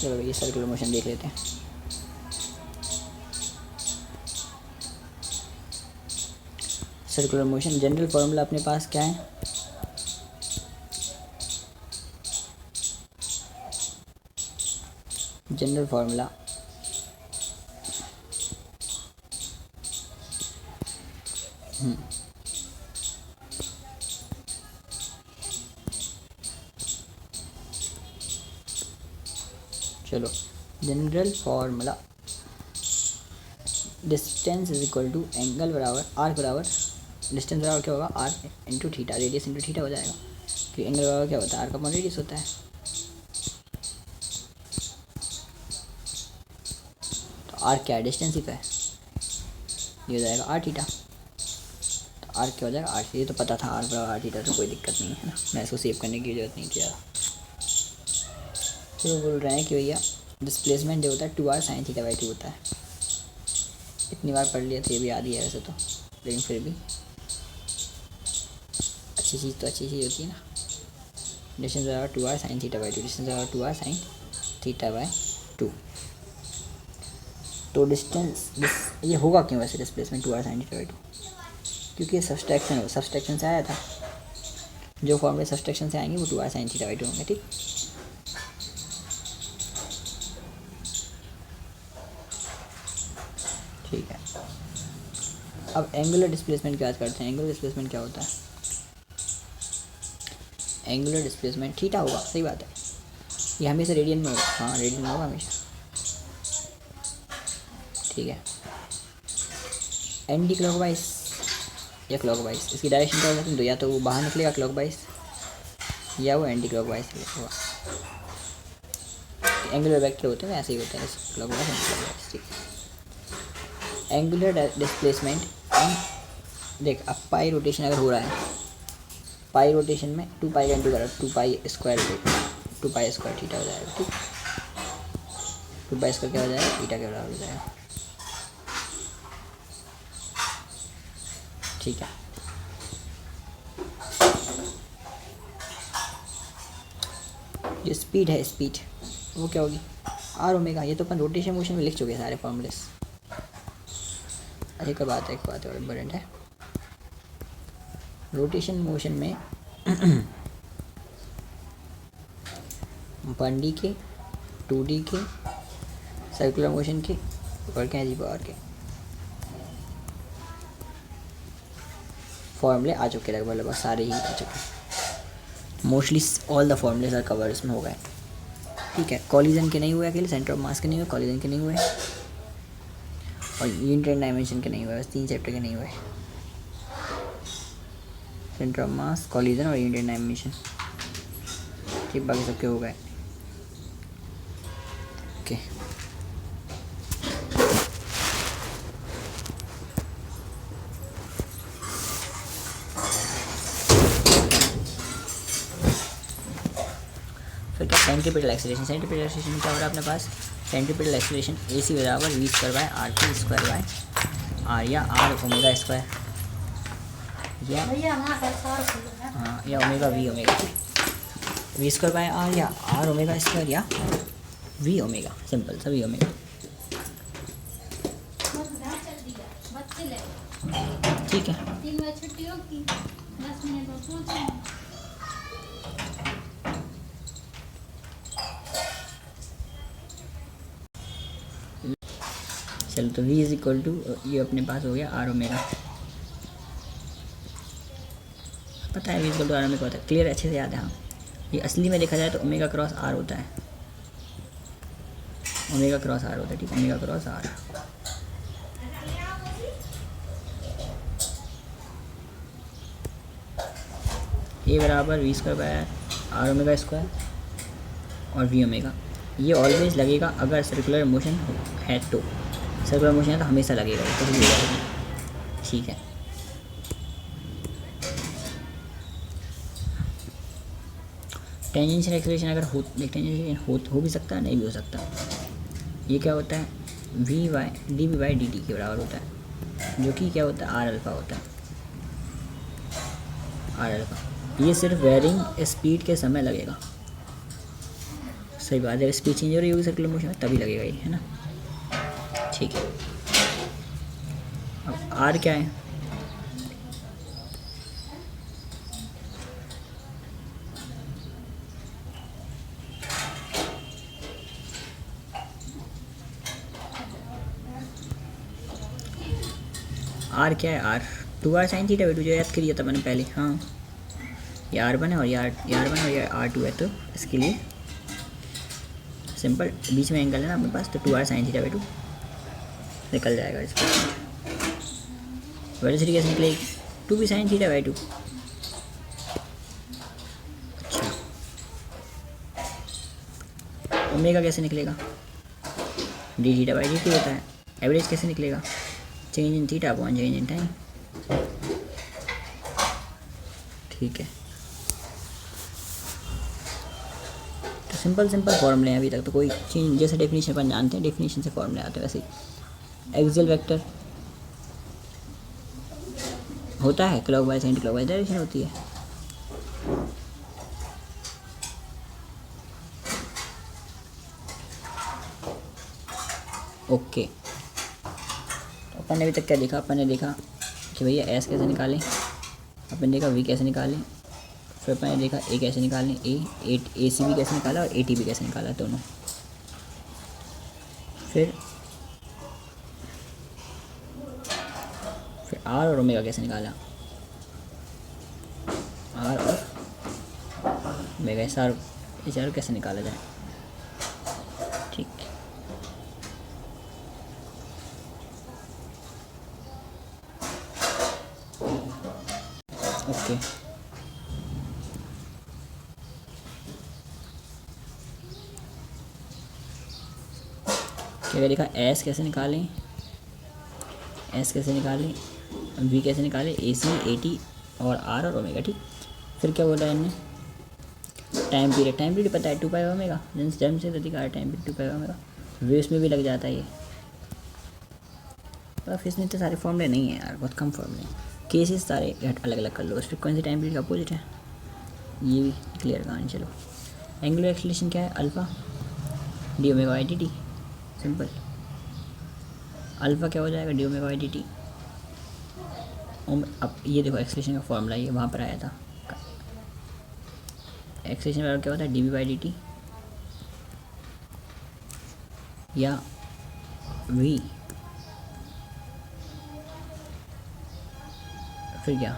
चलो ये circular motion देख लेते हैं। सर्कुलर मोशन जनरल फार्मूला अपने पास क्या है? जनरल फार्मूला चलो general formula distance is equal to angle बराबर आर्क बराबर डिस्टेंस बराबर क्या होगा? Arc into theta, radius into theta हो जाएगा। कि एंगल बराबर क्या होता है? आर्क अपॉन रेडियस होता है। तो आर्क क्या है? डिस्टेंस ही तो है, ये हो जाएगा आर थीटा। तो आर्क क्या हो जाएगा? आर। ये तो पता था आर्क बराबर आर थीटा, तो कोई दिक्कत नहीं है ना, मैं इसको सेव करने की जरूरत नहीं किया। तो बोल रहे हैं कि भैया डिस्प्लेसमेंट जो होता है 2r sin थीटा बाई 2 होता है। इतनी बार पढ़ लिया तो ये भी याद ही है वैसे तो, लेकिन फिर भी अच्छी चीज़ तो अच्छी चीज़ होती है ना। डिस्टेंस बराबर 2r sin theta by 2, distance बराबर 2r sin थीटा बाई 2। तो डिस्टेंस ये होगा क्यों वैसे displacement 2r sin theta by 2? क्योंकि ये सब्सट्रैक्शन से आया था। जो फॉर्मूले सब्सट्रैक्शन से आएंगे वो 2r sin थीटा बाई 2 होंगे। ठीक, ठीक है। अब एंगुलर डिस्प्लेसमेंट की बात करते हैं। एंगुलर डिस्प्लेसमेंट क्या होता है? एंगुलर डिस्प्लेसमेंट थीटा होगा, सही बात है। ये हमेशा रेडियन में होगा। हाँ रेडियन में होगा हमेशा, ठीक है। एंटी क्लॉकवाइज या क्लॉकवाइज, इसकी डायरेक्शन क्या हो सकती है? तो या तो वो बाहर निकलेगा क्लॉकवाइज या वो एंटी क्लॉकवाइज होगा। एंगुलर वेक्टर होते हैं ऐसे ही होते हैं, क्लॉकवाइज एंटी क्लॉकवाइज। ठीक, एंगुलर डिस्प्लेसमेंट देख, अब पाई रोटेशन अगर हो रहा है, पाई रोटेशन में 2 पाई का इंटू करा 2 पाई स्क्वायर थीटा हो जाएगा। ठीक, 2 पाई स्क्वायर क्या हो जाएगा? थीटा के बराबर हो जाएगा। ठीक है, जो स्पीड है, स्पीड वो क्या होगी? R omega. ये तो अपन रोटेशन मोशन में लिख चुके हैं सारे फॉर्मूलेस। एक बात और इम्पोर्टेंट है, रोटेशन मोशन में 1D के, 2D के, सर्कुलर मोशन के और क्या जी पावर के फॉर्मूले आ चुके हैं लगभग सारे ही आ चुके। Mostly all the formulas are covered इसमें हो गए। ठीक है, कॉलिजन के नहीं हुए, अकेले सेंटर ऑफ मास के नहीं हुए, कॉलिजन के नहीं हुए और यूनिट डायमेंशन के नहीं हुए। बस 3 चैप्टर के नहीं हुए, सेंटर ऑफ मास, कॉलिजन और यूनिट डायमेंशन। ठीक, बाकी सबके हो गए। ओके, फिर क्या? Centripetal acceleration. सेंट्रीपिटल एक्सीलरेशन क्या हो रहा है अपने पास? सेंट्रीपिटल एक्सीलरेशन AC बराबर v square by r t square by r या आर ओमेगा स्क्वायर या हाँ या omega v omega. V square by r या आर ओमेगा स्क्वायर या वी ओमेगा, सिंपल सा वी ओमेगा। ठीक है, चलो तो v इज इक्वल टू ये अपने पास हो गया आर ओमेगा। पता है v is equal to r omega होता है, क्लियर, अच्छे से याद है। हाँ, ये असली में देखा जाए तो ओमेगा क्रॉस आर होता है, ओमेगा क्रॉस आर होता है। ठीक, ओमेगा क्रॉस आर। ए बराबर V square by R omega square और वी ओमेगा। ये ऑलवेज लगेगा अगर सर्कुलर मोशन है तो, सर्कुलर मोशन है तो हमेशा लगेगा, तो भी लगेगा। ठीक है, टेंजेंशियल एक्सीलरेशन अगर हो भी सकता है, नहीं भी हो सकता। ये क्या होता है? V y d v by d t के बराबर होता है, जो कि क्या होता है? आर अल्फ़ा होता है, आर अल्फ़ा। ये सिर्फ वेरिंग स्पीड के समय लगेगा, सही बात है, स्पीड चेंज हो रही होगी सर्कुलर मोशन में तभी लगेगा ये, है ना। ठीक है, अब आर क्या है? आर क्या है? Are 2r sign theta by 2, जो याद करिए था मैंने पहले। हाँ, ये R1 है और ये R1 और ये R2 है, तो इसके लिए सिंपल बीच में एंगल है ना अपने पास, तो 2r साइन थीटा बाई 2 निकल जाएगा इसको। वेलोसिटी कैसे निकलेगी? 2b sign theta by 2। अच्छा, ओमेगा कैसे निकलेगा? d थीटा बाई dt होता है। एवरेज कैसे निकलेगा? Change in theta upon change in time. ठीक है, तो सिंपल फॉर्मूले हैं अभी तक, तो कोई चेंज, जैसे डेफिनेशन अपन जानते हैं, डेफिनेशन से फॉर्मूले आते हैं वैसे ही। एक्सियल वेक्टर होता है क्लॉकवाइज एंटी क्लॉकवाइज डायरेक्शन होती है। ओके, तो अपन ने अभी तक क्या देखा? अपन ने देखा कि भैया एस कैसे निकालें, अपन ने देखा वी कैसे निकालें, फिर अपन ने देखा ए कैसे निकालें, ए सी भी कैसे निकाला और ए टी भी कैसे निकाला दोनों। फिर आर और ओमेगा कैसे निकाला, आर और ओमेगा एस आर कैसे निकाला जाए। ठीक, ओके। क्या देखा? एस कैसे निकालें, एस कैसे निकालें, वी कैसे निकालें, ए सी, ए टी और आर और ओमेगा। ठीक, फिर क्या बोला है इनने? टाइम पीरियड पता है 2 पाई ओमेगा, जन्म से अधिकार टाइम पीरियड 2 पाई ओमेगा। वेव्स में भी लग जाता है ये, पर फिर इसमें इतने सारे फॉर्मूले नहीं है यार, बहुत कम फॉर्मूले। केसेस सारे अलग अलग कर लो, फ्रिक्वेंसी टाइम पीरियड का अपोजिट है, ये भी क्लियर कहानी। चलो, एंगुलर एक्सीलरेशन क्या है? Alpha D omega by d T. Simple, alpha क्या हो जाएगा? D omega by d T. अब ये देखो एक्सीलरेशन का फॉर्मूला, ये वहाँ पर आया था। एक्सीलरेशन बराबर क्या होता है? D v by d t या वी, फिर क्या?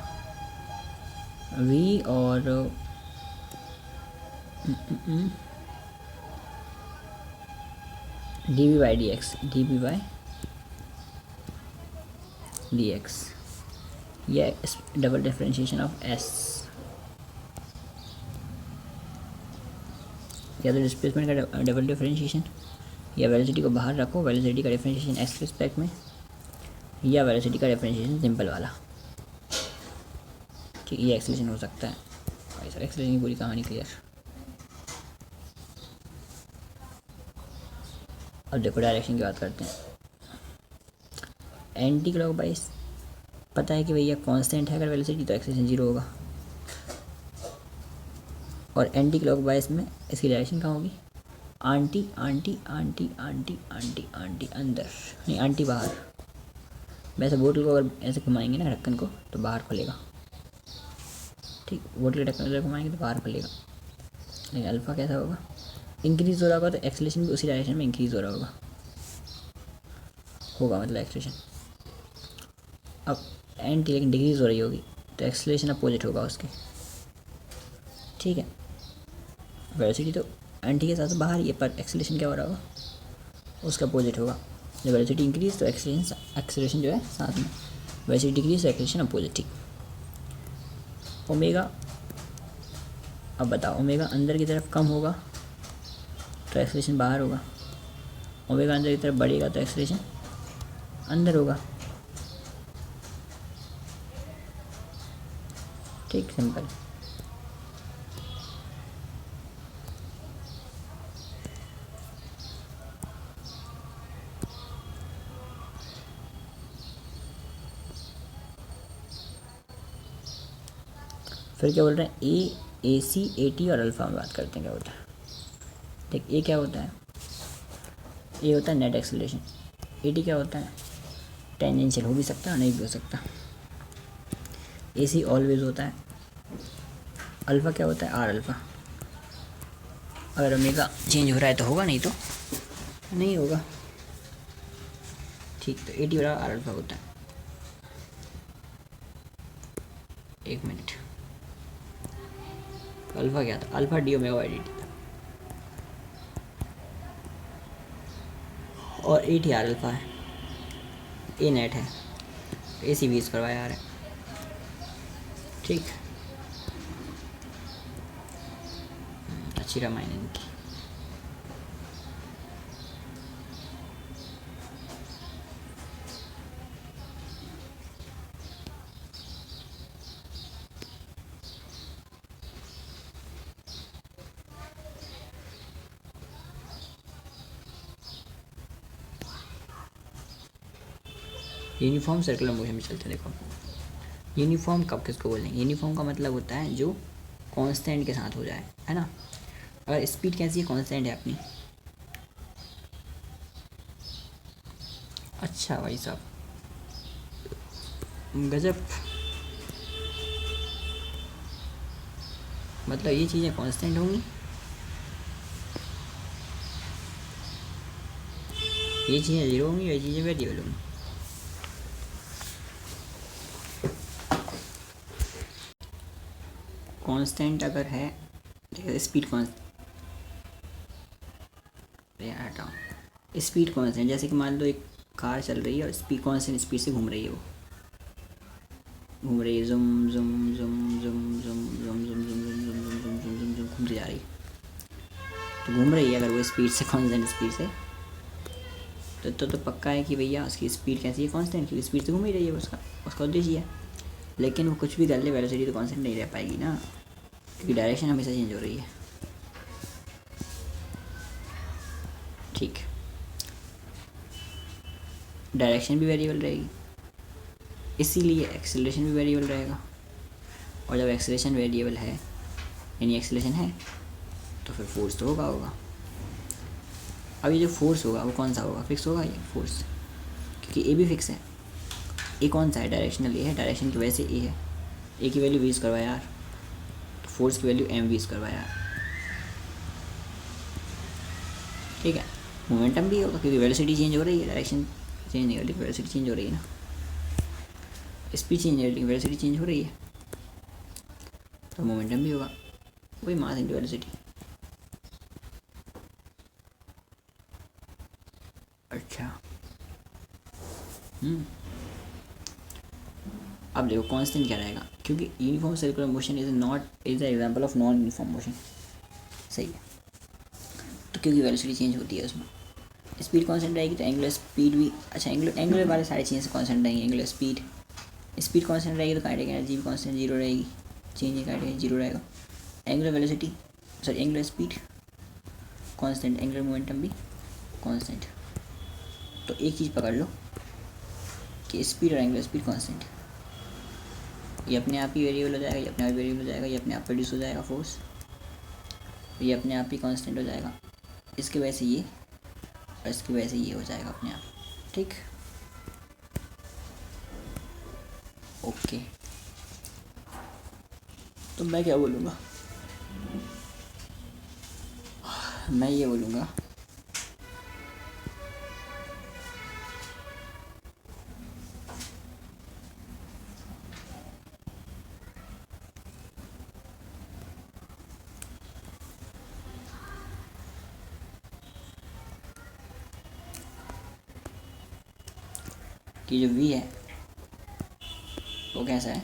वी और d v by d x, d v by d x, या डबल डिफरेंशिएशन ऑफ एस, या तो डिस्प्लेसमेंट का डबल डिफरेंशिएशन, या वेलोसिटी को बाहर रखो, वेलोसिटी का डिफरेंशिएशन एक्स रिस्पेक्ट में, या वेलोसिटी का डिफरेंशिएशन सिंपल वाला। ठीक, ये एक्सीलरेशन हो सकता है भाई सर, एक्सीलरेशन की पूरी कहानी क्लियर। अब देखो डायरेक्शन की बात करते हैं। एंटी क्लॉकवाइज पता है कि भैया कांस्टेंट है अगर वेलोसिटी, तो एक्सीलरेशन 0 होगा। और एंटी क्लॉकवाइज में इसकी डायरेक्शन कहाँ होगी? Aunty aunty aunty aunty aunty aunty अंदर, नहीं आंटी बाहर। वैसे बोतल को अगर ऐसे घुमाएंगे ना ढक्कन को, तो बाहर खुलेगा। ठीक, बोतल के ढक्कन को घुमाएंगे तो बाहर खुलेगा। लेकिन अल्फ़ा कैसा होगा? इंक्रीज़ हो रहा होगा, तो एक्सीलरेशन भी उसी डायरेक्शन में इंक्रीज़ हो रहा होगा मतलब एक्सीलरेशन। अब एंटी लेकिन डिक्रीज़ हो रही होगी, तो एक्सीलरेशन अपोजिट होगा उसके। ठीक है, वेलोसिटी तो एंटी के साथ बाहर ही है, पर एक्सीलरेशन क्या हो रहा होगा? उसका अपोजिट होगा। जब वेलोसिटी इंक्रीज तो एक्सीलरेशन जो है साथ में, वेलोसिटी डिक्रीज तो एक्सीलरेशन अपोजिट। ठीक, ओमेगा, अब बताओ, ओमेगा अंदर की तरफ कम होगा तो एक्सीलरेशन बाहर होगा, ओमेगा अंदर की तरफ बढ़ेगा तो एक्सीलरेशन अंदर होगा। ठीक, सिंपल। फिर क्या बोल रहे हैं? ए सी, ए टी और अल्फ़ा में बात करते हैं क्या होता है। देख ए क्या होता है, ए होता है नेट एक्सेलरेशन, ए टी क्या होता है, टेंजेंशियल हो भी सकता है नहीं भी हो सकता। ए सी ऑलवेज होता है, अल्फ़ा क्या होता है, आर अल्फ़ा। अगर ओमेगा चेंज हो रहा है तो होगा, नहीं तो नहीं होगा। ठीक, तो ए टी बराबर आर अल्फ़ा होता है। एक मिनट, अल्फ़ा क्या था, alpha D omega by d T था, और ए टी आर अल्फ़ा है, ए नेट है, ए सी वी स्क्वायर बाई आर है। ठीक, अच्छी रामायण इनकी। यूनिफॉर्म सर्कुलर मोशन में चलते हैं। देखो यूनिफॉर्म कब किसको बोलेंगे, यूनिफॉर्म का मतलब होता है जो कांस्टेंट के साथ हो जाए, है ना। अगर स्पीड कैसी है, कांस्टेंट है अपनी। अच्छा भाई साहब, गजब, मतलब ये चीज़ें कांस्टेंट होंगी, ये चीज़ें जीरो होंगी, ये चीज़ें वेरिएबल होंगी। कांस्टेंट अगर है, स्पीड कांस्टेंट, हटाओ, स्पीड कांस्टेंट, जैसे कि मान लो एक कार चल रही है और स्पीड कांस्टेंट स्पीड से घूम रही है, वो घूम रही है, जुम जुम जुम जुम जुम जुम जुम जुम जुम जुम जुम जुम जुम जुम जुम घूमती जा रही है, तो घूम रही है अगर वो स्पीड से, कांस्टेंट स्पीड से, तो पक्का है कि भैया उसकी स्पीड कैसी है, कांस्टेंट की स्पीड से घूम ही रही है, उसका उसका उद्देश्य है। लेकिन वो कुछ भी कर ले, वेलोसिटी तो कांस्टेंट नहीं रह पाएगी ना, क्योंकि डायरेक्शन हमेशा चेंज हो रही है। ठीक, डायरेक्शन भी वेरिएबल रहेगी, इसीलिए एक्सेलरेशन भी वेरिएबल रहेगा। और जब एक्सेलरेशन वेरिएबल है, यानी एक्सेलरेशन है, तो फिर फोर्स तो होगा। अब ये जो फोर्स होगा वो कौन सा होगा, फिक्स होगा ये फोर्स, क्योंकि ए भी फिक्स है। ए कौन सा है, डायरेक्शनल ए है, डायरेक्शन की वजह से ए है, ए की वैल्यू 20 करवाया यार, तो फोर्स की वैल्यू एम 20 करवाया यार। ठीक है, मोमेंटम भी होगा, क्योंकि वेलोसिटी चेंज हो रही है, डायरेक्शन चेंज नहीं हो रही, वेलोसिटी चेंज हो रही है ना, स्पीड चेंज हो रही है, वेलोसिटी चेंज हो रही है, तो मोमेंटम भी होगा, वही मास इंटू वेलोसिटी। अच्छा, अब देखो कांस्टेंट क्या रहेगा, क्योंकि uniform circular motion is example of non uniform motion, सही है। तो क्योंकि वेलोसिटी चेंज होती है उसमें, स्पीड कांस्टेंट रहेगी तो एंगुलर स्पीड भी, अच्छा एंगुलर वाले सारी चीज़ें कांस्टेंट रहेंगी, एंगुलर स्पीड कांस्टेंट रहेगी, तो काइनेटिक एनर्जी भी कांस्टेंट जीरो रहेगी, चेंज काइनेटिक एनर्जी जीरो रहेगा। Angular velocity, sorry angular speed constant, angular momentum भी कांस्टेंट। तो एक चीज़ पकड़ लो कि स्पीड और एंगुलर स्पीड कांस्टेंट, ये अपने आप ही वेरिएबल हो जाएगा, ये अपने आप वेरिएबल हो जाएगा, ये अपने आप प्रोड्यूस हो जाएगा फोर्स, ये अपने आप ही कांस्टेंट हो जाएगा, इसकी वजह से ये और इसकी वजह से ये हो जाएगा अपने आप। ठीक, ओके, तो मैं क्या बोलूँगा, मैं ये बोलूँगा कि जो v है वो कैसा है,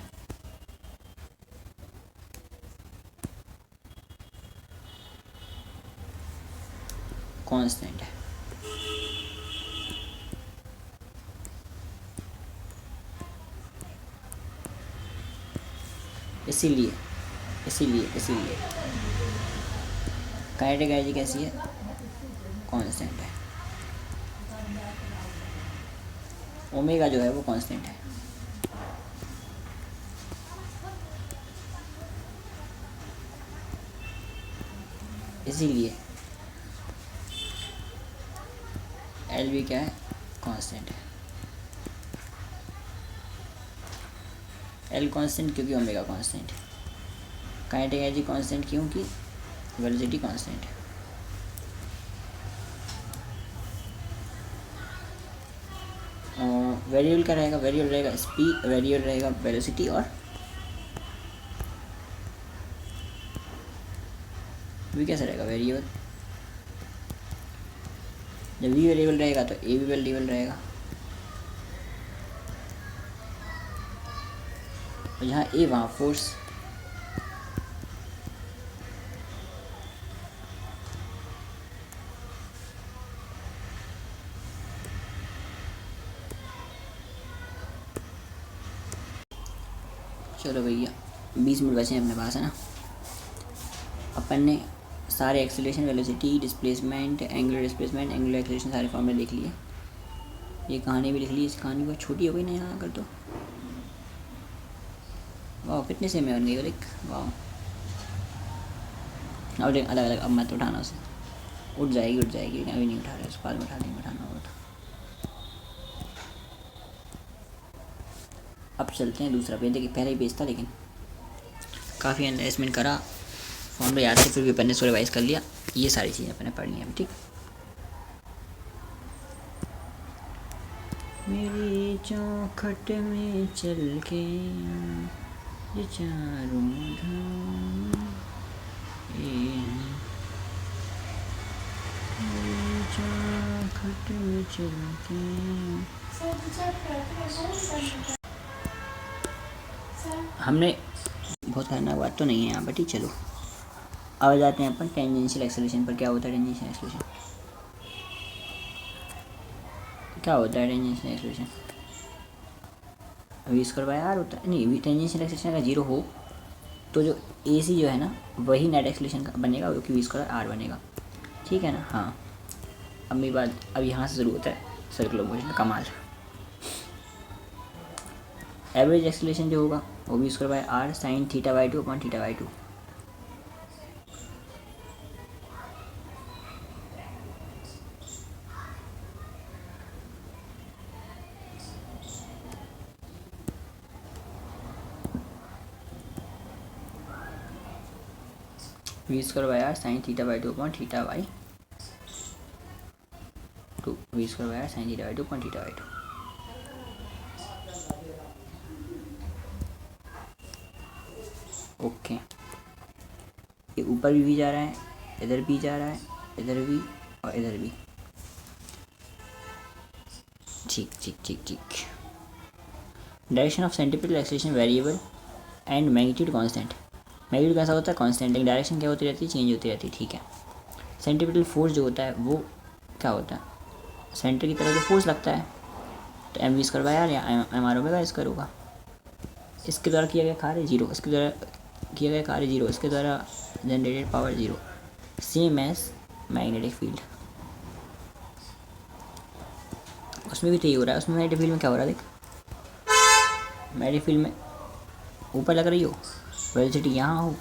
कांस्टेंट है। इसीलिए इसीलिए इसीलिए काइनेटिक एनर्जी कैसी है, कांस्टेंट है। ओमेगा जो है वो कांस्टेंट है, इसीलिए एल भी क्या है, कांस्टेंट है। एल कांस्टेंट क्योंकि ओमेगा कांस्टेंट है। काइनेटिक एनर्जी कांस्टेंट क्योंकि वेलोसिटी कांस्टेंट है। वेरिएबल क्या रहेगा, वेरिएबल रहेगा स्पीड, वेरिएबल रहेगा वेलोसिटी, और वी कैसे रहेगा वेरिएबल। जब वी वेरिएबल रहेगा तो ए भी वेरिएबल रहेगा, और जहाँ ए वहाँ फोर्स। चलो भैया 20 मिनट बचे हैं अपने पास, है ना। अपन ने सारे acceleration, velocity, displacement, angular displacement, angular acceleration सारे फॉर्मूले लिख लिए। ये कहानी भी लिख ली। इस कहानी को छोटी हो गई ना यहाँ कर तो। वाह कितने से में बन गई देख, वाह। और देख अलग अलग, अब मत उठाना उसे, उठ जाएगी अभी नहीं उठा रहे, उसके बाद में उठा नहीं उठाना होगा। अब चलते हैं दूसरा पेज। देखिए पहले ही पेज था लेकिन काफ़ी एनालाइजमेंट करा, फॉर्मूला याद से फिर भी अपन ने रिवाइज कर लिया। ये सारी चीज़ें अपन ने पढ़नी है अभी, ठीक। मेरी चौखट में चल के ये चारों धाम, मेरी चौखट में चल के। हमने बहुत खतरनाक बात तो नहीं है यहाँ पर, ठीक। चलो अब जाते हैं अपन टेंजेंशियल एक्सेलरेशन पर। क्या होता है टेंजेंशियल एक्सेलरेशन, क्या होता है tangential acceleration. V square by r होता है। नहीं, टेंजेंशियल एक्सेलरेशन अगर जीरो हो तो जो ए सी जो है ना वही नेट एक्सेलरेशन का बनेगा, जो कि वी स्क्वायर आर बनेगा, ठीक है ना। हाँ अब मेरी बात, अब यहाँ से शुरू होता है सर्कुलर मोशन का कमाल। एवरेज एक्सेलरेशन जो होगा वो v square by r sine theta by 2 upon theta by 2। V square by r sine theta by 2 upon theta by 2। V square by r sine theta by 2 upon theta by 2। Okay, ये ऊपर भी जा रहा है, इधर भी जा रहा है, इधर भी और इधर भी। ठीक ठीक ठीक ठीक। Direction of centripetal acceleration variable and magnitude constant. Magnitude कैसा होता है, कांस्टेंट, लेकिन डायरेक्शन क्या होती रहती है, चेंज होती रहती है, ठीक है। सेंट्रीपिटल फोर्स जो होता है वो क्या होता है, सेंटर की तरफ जो फोर्स लगता है तो m v square by r या एम आर ओमेगा स्क्वायर होगा। इसके द्वारा किया गया कार्य जीरो, इसके द्वारा किया गया कार्य जीरो, इसके द्वारा generated power zero, same as magnetic field. उसमें भी तो ये हो रहा है। उसमें मैग्नेटिक फील्ड में क्या हो रहा है, देख मैग्नेटिक फील्ड में ऊपर लग रही हो, वेलोसिटी यहाँ हो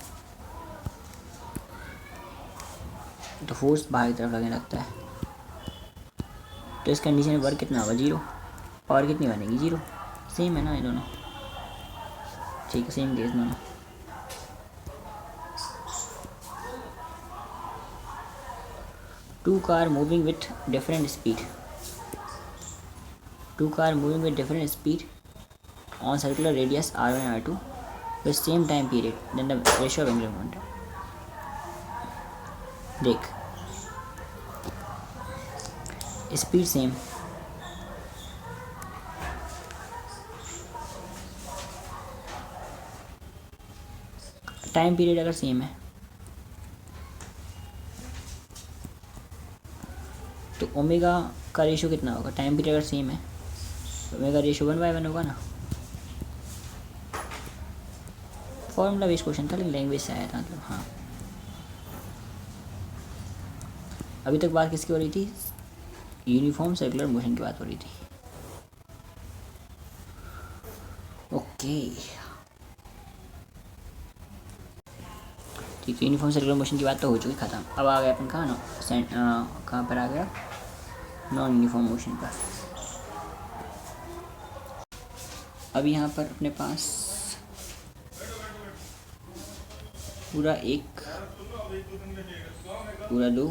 तो फोर्स बाहर की तरफ लगने लगता है। तो इस कंडीशन में वर्क कितना होगा, जीरो। पावर कितनी बनेगी, जीरो। सेम है ना ये दोनों, ठीक है, सेम केस दोनों। Two car moving with different speed, two car moving with different speed on circular radius r1 and r2 with same time period, then the ratio of angular momentum। देख speed same, time period अगर same है तो omega का ratio कितना होगा, time period अगर same है तो ओमेगा रेशियो 1/1 होगा ना। फॉर्मूला बेस्ड क्वेश्चन था लेकिन लैंग्वेज से आया था, मतलब हाँ। अभी तक बात किसकी हो रही थी, यूनिफॉर्म सर्कुलर मोशन की बात हो रही थी। ओके ठीक है, यूनिफॉर्म सर्कुलर मोशन की बात तो हो चुकी, खत्म। अब आ गया अपन कहाँ ना, कहाँ पर आ गया, नॉन यूनिफॉर्म मोशन पर। अब यहाँ पर अपने पास पूरा 1, पूरा 2,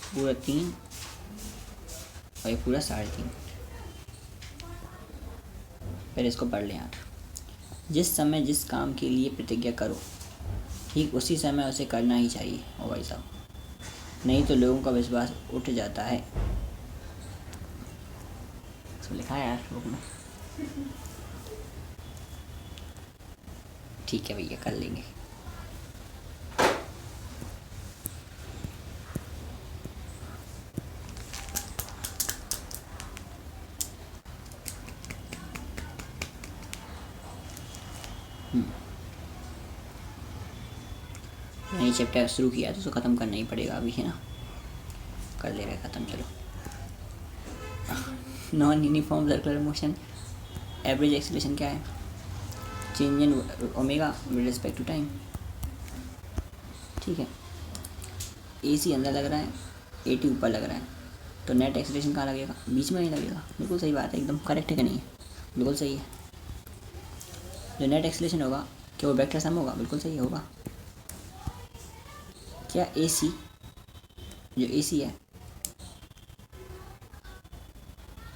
पूरा 3 और ये पूरा 3.5। पहले इसको पढ़ लें यार। जिस समय जिस काम के लिए प्रतिज्ञा करो ठीक उसी समय उसे करना ही चाहिए ओ भाई साहब, नहीं तो लोगों का विश्वास उठ जाता है। इसको लिखा है यार बुक में। ठीक है भैया, कर लेंगे। नई चैप्टर शुरू किया तो उसको ख़त्म करना ही पड़ेगा अभी, है ना। कर ले रहे ख़त्म, चलो। Non uniform circular motion average acceleration क्या है? Change in omega with respect to time. ठीक है, AC अंदर लग रहा है, AT ऊपर लग रहा है, तो नेट एक्सीलरेशन कहाँ लगेगा? बीच में नहीं लगेगा। बिल्कुल सही बात है, एकदम करेक्ट है कि नहीं? बिल्कुल सही है। जो नेट एक्सीलरेशन होगा क्या वो वेक्टर सम होगा? बिल्कुल सही होगा। क्या AC, जो AC है,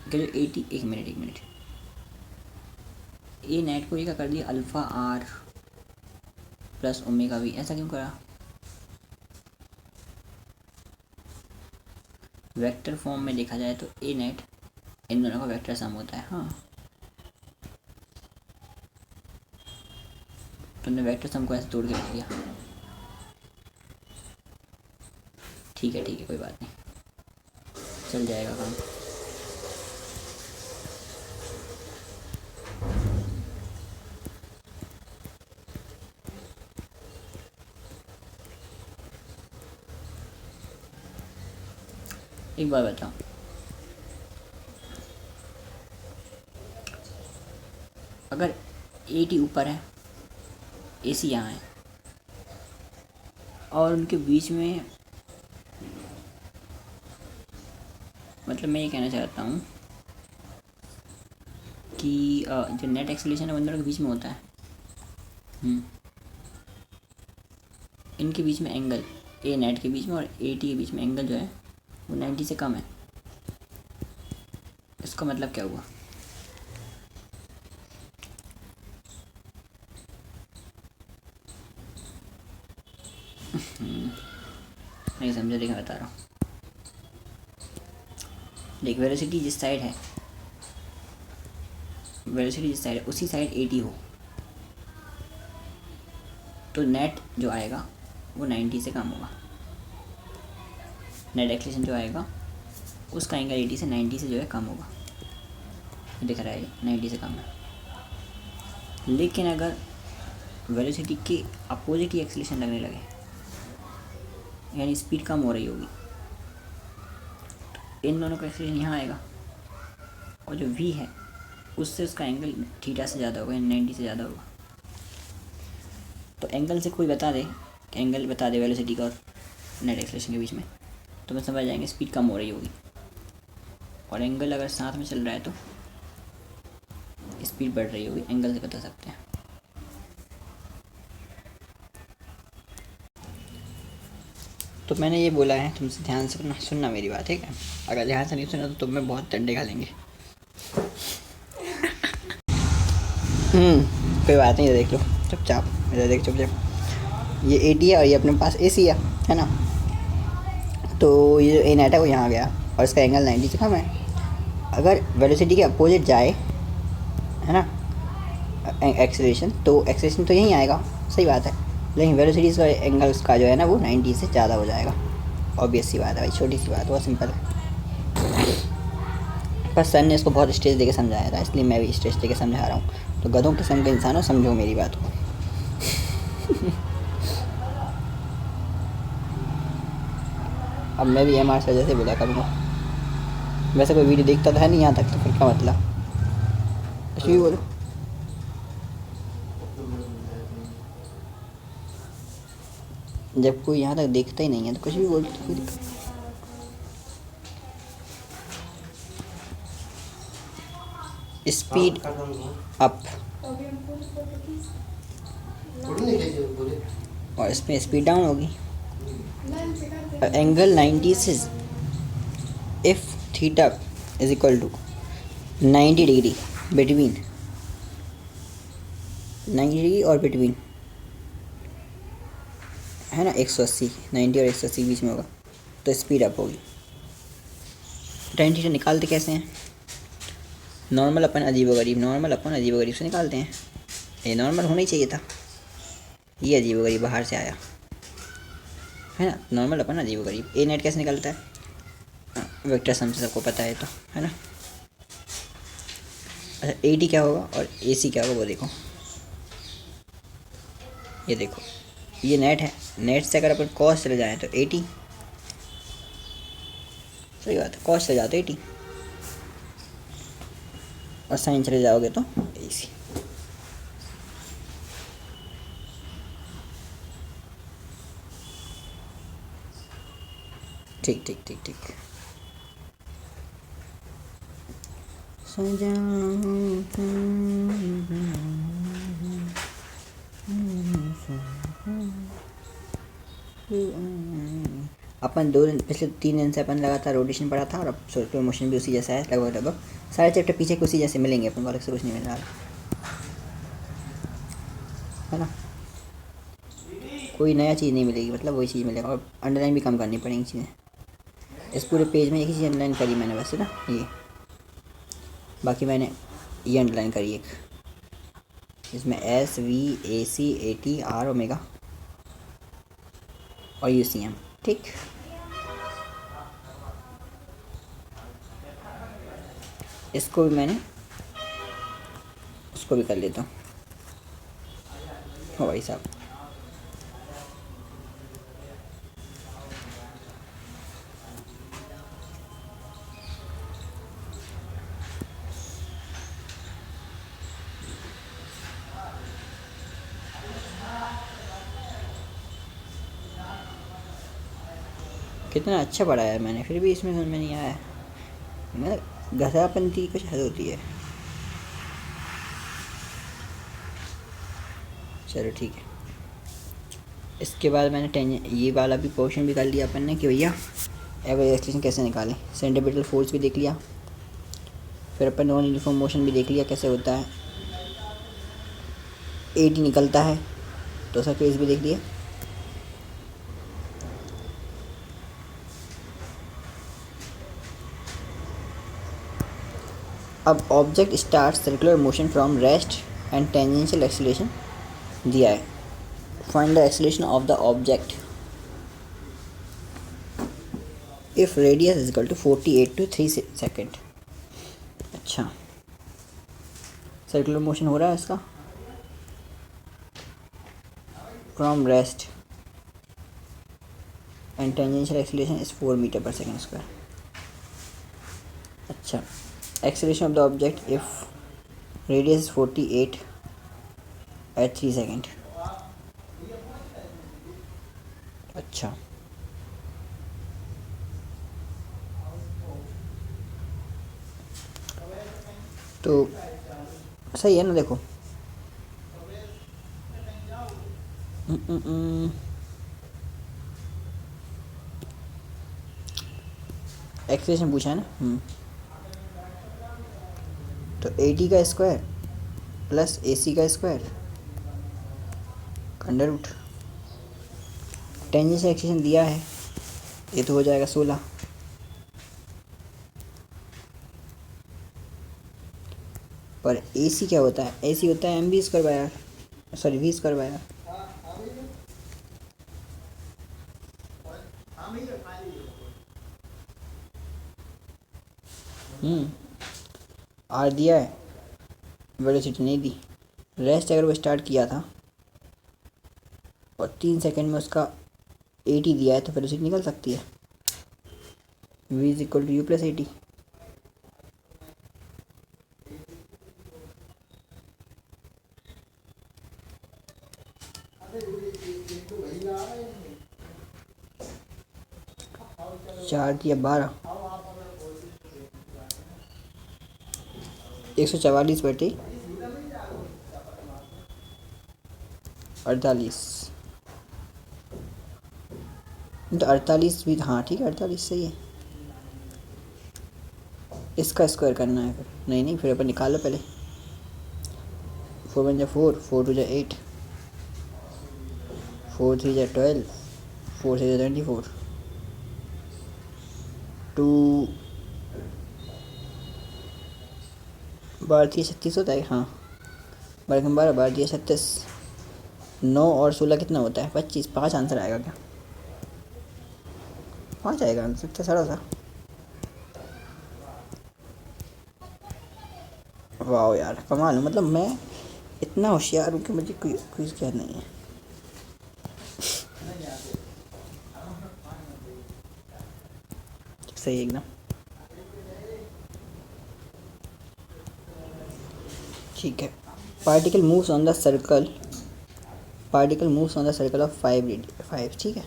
क्या जो AT, एक मिनट, ए नेट को ये क्या कर दिया? Alpha R plus omega V, ऐसा क्यों करा? वेक्टर फॉर्म में देखा जाए तो ए नेट इन दोनों का वेक्टर सम होता है। हाँ, तुमने वेक्टर सम को ऐसे तोड़ के रख दिया। ठीक है, कोई बात नहीं, चल जाएगा काम। एक बात बताओ, अगर AT ऊपर है, AC यहाँ है, और उनके बीच में, मतलब मैं ये कहना चाहता हूँ कि जो नेट एक्सीलरेशन है वो दोनों के बीच में होता है। इनके बीच में एंगल, ए नेट के बीच में और AT के बीच में एंगल जो है वो 90 से कम है। इसका मतलब क्या हुआ? नहीं समझे, देखा बता रहा हूँ। देख, वेलोसिटी जिस साइड है, उसी साइड AT हो तो नेट जो आएगा वो 90 से कम होगा। नेट एक्सीलरेशन जो आएगा उसका एंगल 80 से 90 से जो है कम होगा। दिख रहा है 90 से कम है। लेकिन अगर वेलोसिटी के अपोजिट ही एक्सीलरेशन लगने लगे, यानी स्पीड कम हो रही होगी, तो इन दोनों का एक्सीलरेशन यहाँ आएगा और जो V है उससे उसका एंगल थीटा से ज़्यादा होगा, यानी 90 से ज़्यादा होगा। तो एंगल से कोई बता दे, एंगल बता दे वेलोसिटी का और नेट एक्सीलरेशन के बीच में, तो मैं समझ जाएंगे स्पीड कम हो रही होगी। और एंगल अगर साथ में चल रहा है तो स्पीड बढ़ रही होगी, एंगल से बता सकते हैं। तो मैंने ये बोला है, तुमसे ध्यान से सुनना मेरी बात, ठीक है? अगर ध्यान से नहीं सुना तो तुम्हें बहुत डंडे खा लेंगे। कोई बात नहीं, देख लो चुपचाप, इधर देख चुपचाप। ये AT है और ये अपने पास AC है ना। तो ये जो ए नेट है वो यहाँ आ गया और इसका एंगल 90 से कम है। अगर वेलोसिटी के अपोजिट जाए, है ना, एक्सीलरेशन, तो एक्सीलरेशन तो यहीं आएगा, सही बात है। लेकिन वेलोसिटी का एंगल उसका जो है ना वो 90 से ज़्यादा हो जाएगा। ऑब्वियस सी बात है भाई, छोटी सी बात, बहुत सिंपल है। पर सर ने इसको बहुत स्ट्रेस देके समझाया था, इसलिए मैं भी स्ट्रेस देके समझा रहा हूँ। तो गधों किस्म के इंसानों, समझो मेरी बात को। अब मैं भी MR सर जैसे बोला करूँगा। वैसे कोई वीडियो देखता तो है नहीं यहाँ तक, तो फिर क्या मतलब, कुछ भी बोलो। जब कोई यहाँ तक देखता ही नहीं है तो कुछ भी बोलते कोई दिक्कत नहीं। स्पीड अप और इसमें स्पीड डाउन होगी। एंगल 90 से if theta is equal to 90 degree between 90 degree और बिटवीन है ना 180 90 और 180 बीच में होगा तो स्पीड अप होगी। tan थीटा निकालते कैसे हैं? नॉर्मल अपन अजीबोगरीब से निकालते हैं। ये नॉर्मल होना ही चाहिए था, ये अजीबोगरीब बाहर से आया है ना। नॉर्मल अपन अजीबोगरीब। ए नेट कैसे निकलता है? वेक्टर सम से सबको पता है तो है ना। अच्छा ए टी क्या होगा और ए सी क्या होगा वो देखो। ये देखो ये नेट है, नेट से अगर अपन कॉस चले जाएँ तो 80, सही बात है, कॉस चले जाओ तो 80 और साइन चले जाओगे तो AC। ठीक ठीक ठीक ठीक। अपन 2 दिन पिछले 3 दिन से अपन लगातार रोटेशन पढ़ा था और अब सर्कुलर मोशन भी उसी जैसा है लगभग सारे चैप्टर पीछे के उसी जैसे मिलेंगे अपन को, अलग से कुछ नहीं मिल रहा है ना। कोई नया चीज़ नहीं मिलेगी, मतलब वही चीज़ मिलेगा और अंडरलाइन भी कम करनी पड़ेंगी चीज़ें। इस पूरे पेज में एक ही चीज़ अंडरलाइन करी मैंने वैसे ना, ये बाकी मैंने ये अंडरलाइन करी एक, इसमें S V A C A T R omega और UCM। ठीक, इसको भी मैंने उसको भी कर लेता हूँ। हो भाई साहब, कितना अच्छा पढ़ा है मैंने, फिर भी इसमें समझ में नहीं आया। मतलब घसापंती कुछ हद होती है। चलो ठीक है। इसके बाद मैंने ये वाला भी पोर्शन भी कर लिया अपन ने कि भैया एवरेज एक्सलेशन कैसे निकालें। सेंट्रीपिटल फोर्स भी देख लिया, फिर अपन नॉन यूनिफॉर्म मोशन भी देख लिया कैसे होता है। 80 निकलता है तो उसका केस भी देख लिया। अब object start circular motion from rest and tangential acceleration दिया है। Find the acceleration of the object if radius is equal to 48 to 3 second. अच्छा, सर्कुलर मोशन हो रहा है इसका from rest and tangential acceleration is 4 metre per second square. अच्छा, acceleration of the object if radius is 48 at 3 second. अच्छा, तो सही है ना। देखो एक्सेलेरेशन पूछा है ना। तो 80 का स्क्वायर प्लस AC का square under root, tangential acceleration दिया है ये तो हो जाएगा 16। पर AC क्या होता है? AC होता है MV square by r, sorry V square by r. R दिया है, वेलोसिटी नहीं दी। रेस्ट अगर वो स्टार्ट किया था और 3 सेकेंड में उसका 80 दिया है तो वेलोसिटी निकल सकती है। V is equal to U plus 80। 4 या 12, 144/48, तो 48 भी, हाँ ठीक है 48 सही है। इसका स्क्वायर करना है फिर, नहीं फिर अपन निकाल लो पहले। 4 × 1 = 4, 4 × 2 = 8, 4 × 3 = 12, 4 × 6 = 24, 2 12 × 36 होता है, हाँ 12 × 12, 12 × 36, 9 और 16 कितना होता है 25, 5 आंसर आएगा क्या? 5 आएगा आंसर, इतना सारा था। वाह यार कमाल है, मतलब मैं इतना होशियार हूँ कि मुझे कोई क्विज क्या नहीं है। सही एकदम, ठीक है। Particle moves on the circle of 5, ठीक है,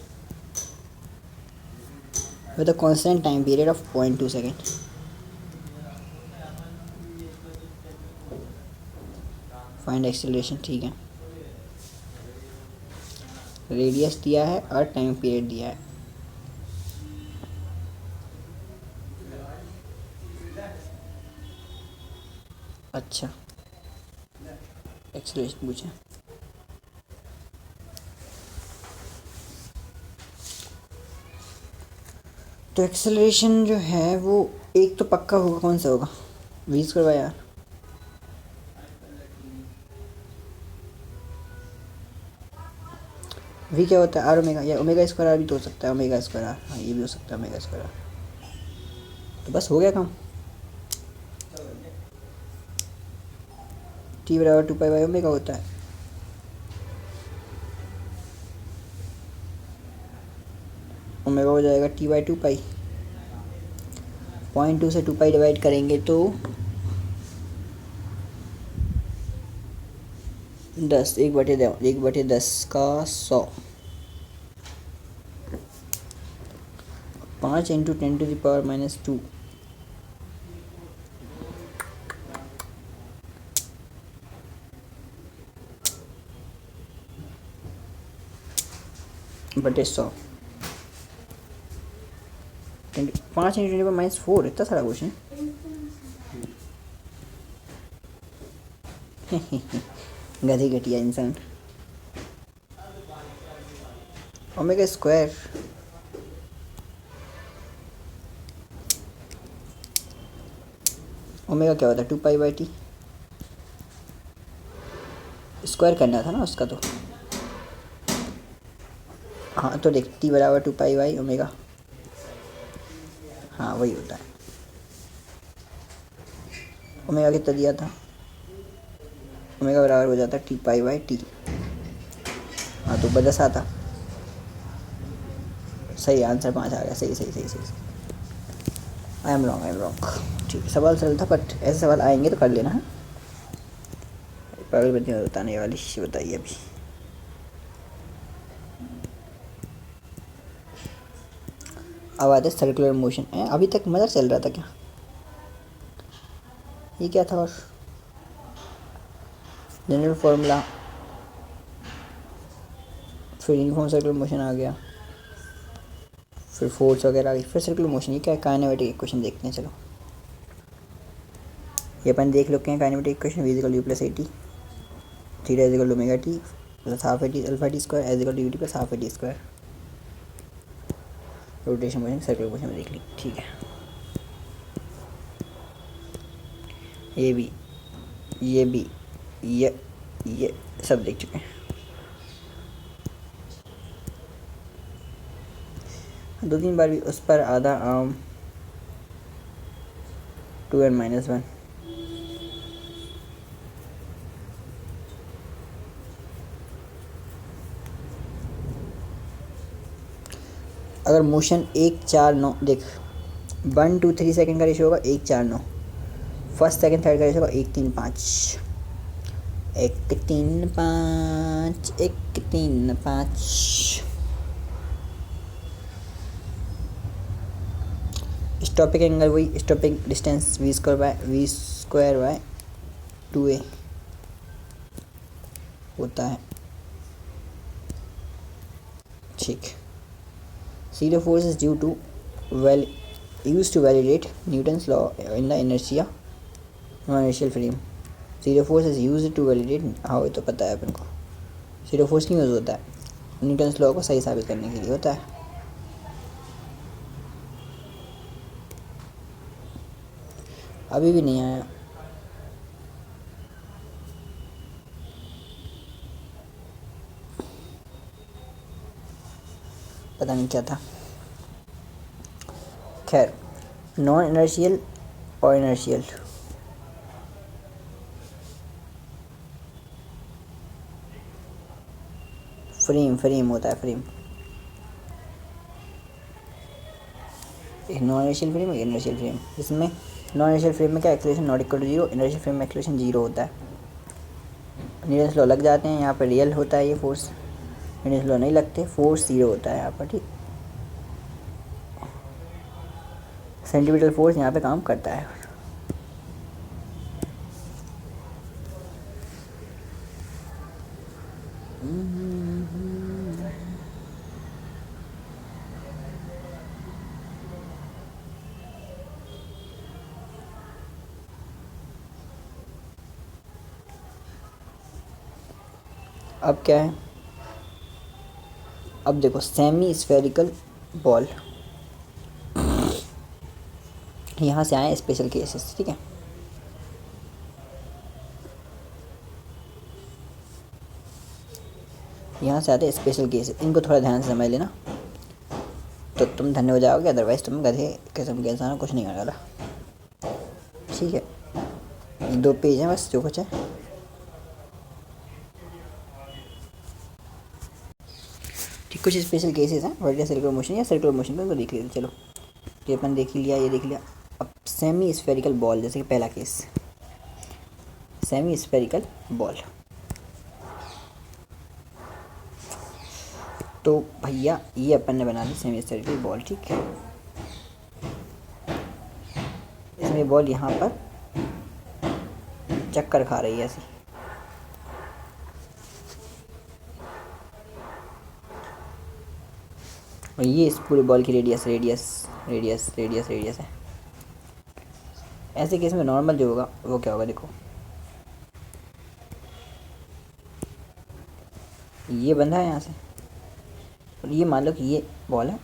with a constant time period of 0.2 second. Find acceleration, ठीक है, रेडियस दिया है और टाइम पीरियड दिया है। अच्छा एक्सेलरेशन पूछा, तो एक्सेलरेशन जो है वो एक तो पक्का होगा, कौन सा होगा? v स्क्वायर यार, v क्या होता है? आर ओमेगा, या ओमेगा स्क्वायर आर भी तो हो सकता है, ओमेगा स्क्वायर आर, हाँ ये भी हो सकता है ओमेगा स्क्वायर आर। तो बस हो गया काम। t = 2π/ω होता है, ओमेगा हो जाएगा t/2π। 0.2 से 2π डिवाइड करेंगे तो 10, 1/10 का 100, 5 × 10⁻²। बटे 100, 5 × 10⁻⁴, इतना सारा क्वेश्चन। गधी घटिया इंसान। ओमेगा स्क्वायर, ओमेगा क्या होता है? 2π/t, स्क्वायर करना था ना उसका, तो हाँ तो देख t = 2π/ω, हाँ वही होता है। ओमेगा कितना दिया था? ओमेगा बराबर हो जाता है t/t, हाँ तो 10 आता। सही आंसर 5 आ गया, सही। I am wrong. ठीक, सवाल सरल था, बट ऐसे सवाल आएंगे तो कर लेना है। पागल बच्चे बताने वाली, बताइए अभी। अब आते सर्कुलर मोशन है, अभी तक मज़ा चल रहा था क्या? ये क्या था? और जनरल फॉर्मूला, फिर यूनिफॉर्म सर्कुलर मोशन आ गया, फिर फोर्स वगैरह आ गई, फिर सर्कुलर मोशन। ये क्या है? काइनेमेटिक इक्वेशन देखते हैं, चलो ये अपन देख लो क्या है kinematic equation. v = u + at, θ = ωt + ½ at α t² = ut + ½ at²। Rotation motion circular motion में देख ली, ठीक है। ये भी ये सब देख चुके हैं। 2-3 बार भी उस पर आधा आम 2n - 1। अगर मोशन 1-4-9 देख, 1 2 3 सेकेंड का रेशो होगा 1-4-9, फर्स्ट सेकेंड थर्ड का रेशो होगा 1-3-5, 1-3-5। स्टॉपिक एंगल वही स्टॉपिक डिस्टेंस v² बाय 2a होता है। ठीक, zero force is due to used to validate Newton's law in the inertia non-inertial frame। zero force is used to validate, हाँ तो पता है अपन को। zero force क्यों यूज़ होता है? न्यूटन्स लॉ को सही साबित करने के लिए होता है। अभी भी नहीं आया। पता नहीं क्या था। खैर, नॉन इनर्शियल और इनर्शियल, फ्रेम होता है। फ्रेम एक नॉन इनर्शियल फ्रेम, एक इनर्शियल फ्रेम। इसमें नॉन इनर्शियल फ्रेम में क्या acceleration not equal to zero, inertial frame में एक्सेलरेशन जीरो होता है। न्यूटन्स लॉ लग जाते हैं यहाँ पर, रियल होता है ये फोर्स। न्यूटन्स लॉ नहीं लगते, फोर्स जीरो होता है यहाँ पर। ठीक, सेंटीमीटर फोर्स यहाँ पे काम करता है। अब क्या है, अब देखो सेमी स्फेरिकल बॉल, यहाँ से आए स्पेशल केसेस। ठीक है, यहाँ से आते हैं स्पेशल केसेस, इनको थोड़ा ध्यान से समझ लेना तो तुम धन्य हो जाओगे, अदरवाइज तुम गधे किस्म के इंसान कुछ नहीं होने वाला। ठीक है, 2 पेज हैं बस जो कुछ है। ठीक, कुछ स्पेशल केसेस हैं, वर्टिकल सर्कुलर मोशन या सर्कुलर मोशन को देख लीजिए। चलो, ये अपन देख ही लिया, ये देख लिया। अब सेमी स्फेरिकल बॉल, जैसे कि पहला केस सेमी स्फेरिकल बॉल, तो भैया ये अपन ने बना ली सेमी स्फेरिकल बॉल। ठीक है, इसमें बॉल यहाँ पर चक्कर खा रही है ऐसी, और ये इस पूरे बॉल की रेडियस है। ऐसे केस में नॉर्मल जो होगा वो क्या होगा, देखो ये बंधा है यहाँ से, और ये मान लो कि ये बॉल है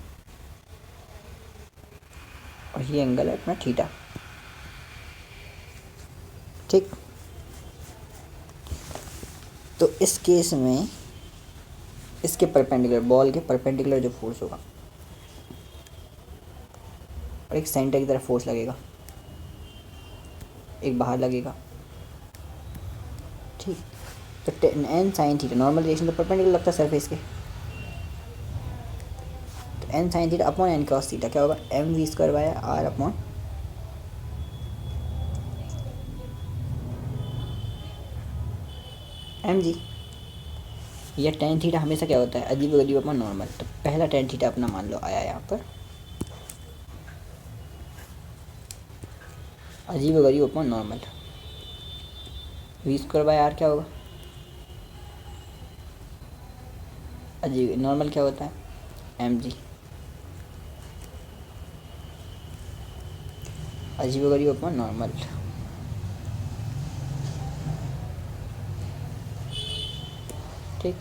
और ये एंगल है अपना थीटा। ठीक, तो इस केस में इसके परपेंडिकुलर, बॉल के परपेंडिकुलर जो फोर्स होगा और एक सेंटर की तरफ फोर्स लगेगा, एक बाहर लगेगा। ठीक, तो n sine theta, normal reaction तो परपेंडिकुलर लगता है सरफेस के, तो n sine theta upon n cross theta क्या होगा, m v square by r upon m g. या टेन थीटा हमेशा क्या होता है, अजीब गरीब अपॉन नॉर्मल। तो पहला टेन थीटा अपना मान लो आया यहाँ पर, अजीब गरीब upon normal. V square by r क्या होगा, अजीब, नॉर्मल क्या होता है, एम जी, अजीब गरीब अपॉन नॉर्मल। ठीक,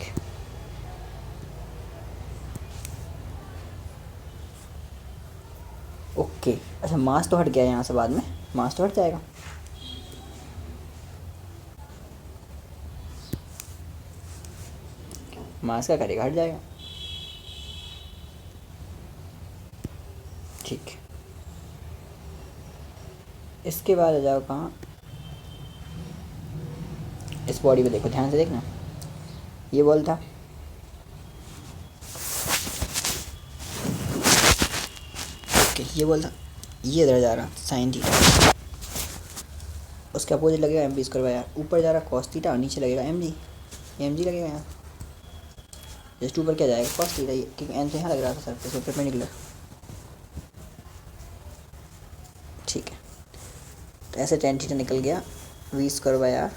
ओके। अच्छा, मास तो हट गया यहाँ से, बाद में मास तो हट जाएगा। मास का करेगा, हट जाएगा। ठीक, इसके बाद आ जाओ कहाँ, इस बॉडी पे देखो, ध्यान से देखना। ये बॉल था, ओके, ये बॉल था, ये इधर जा रहा साइन थीटा, उसके अपोजिट लगेगा m v square by r, ऊपर जा रहा कॉस थीटा और नीचे लगेगा एम जी लगेगा यहाँ। जस्ट ऊपर क्या जाएगा, कॉस थीटा, ये क्योंकि एन से यहाँ लग रहा था सरफेस पे परपेंडिकुलर। ऐसे टेन थीटा निकल गया v square by are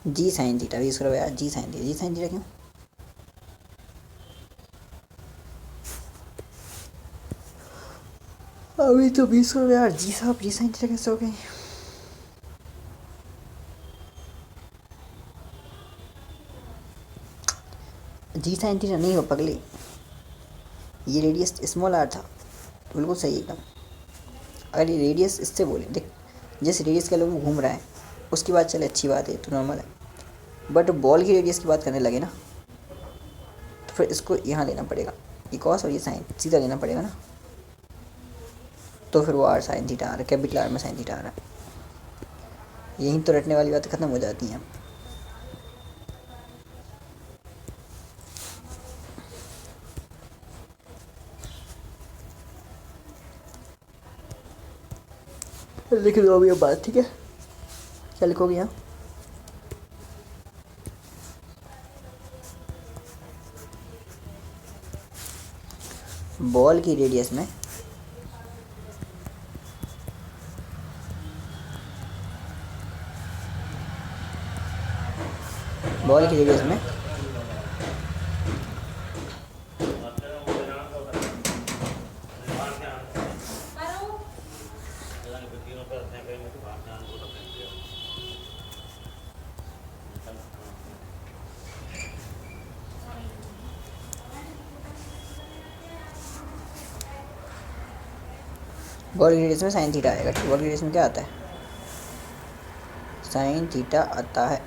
g sine theta, v square by are g sine theta. G sine theta क्यों? अभी तो v square by are g साहब, जी साइन थीटा कैसे हो गई? जी साइन थीटा नहीं हो पगली, ये रेडियस स्मॉल आर था, बिल्कुल सही एकदम। अगर ये रेडियस इससे बोले देख, जिस रेडियस का लोग घूम रहा है उसकी बात चले अच्छी बात है, तो नॉर्मल है, बट बॉल की रेडियस की बात करने लगे ना तो फिर इसको यहाँ लेना पड़ेगा, ये कॉस और ये साइन सीधा लेना पड़ेगा ना, तो फिर वो आर साइन थीटा आ रहा है, कैपिटल आर में साइन थीटा आ रहा है। यहीं तो रटने वाली बातें ख़त्म हो जाती हैं। लिख दो अभी अब बात, ठीक है? क्या लिखोगे यहाँ? बॉल की रेडियस में साइन थीटा आएगा। ठीक, बॉल की रेडियस में क्या आता है? साइन थीटा आता है।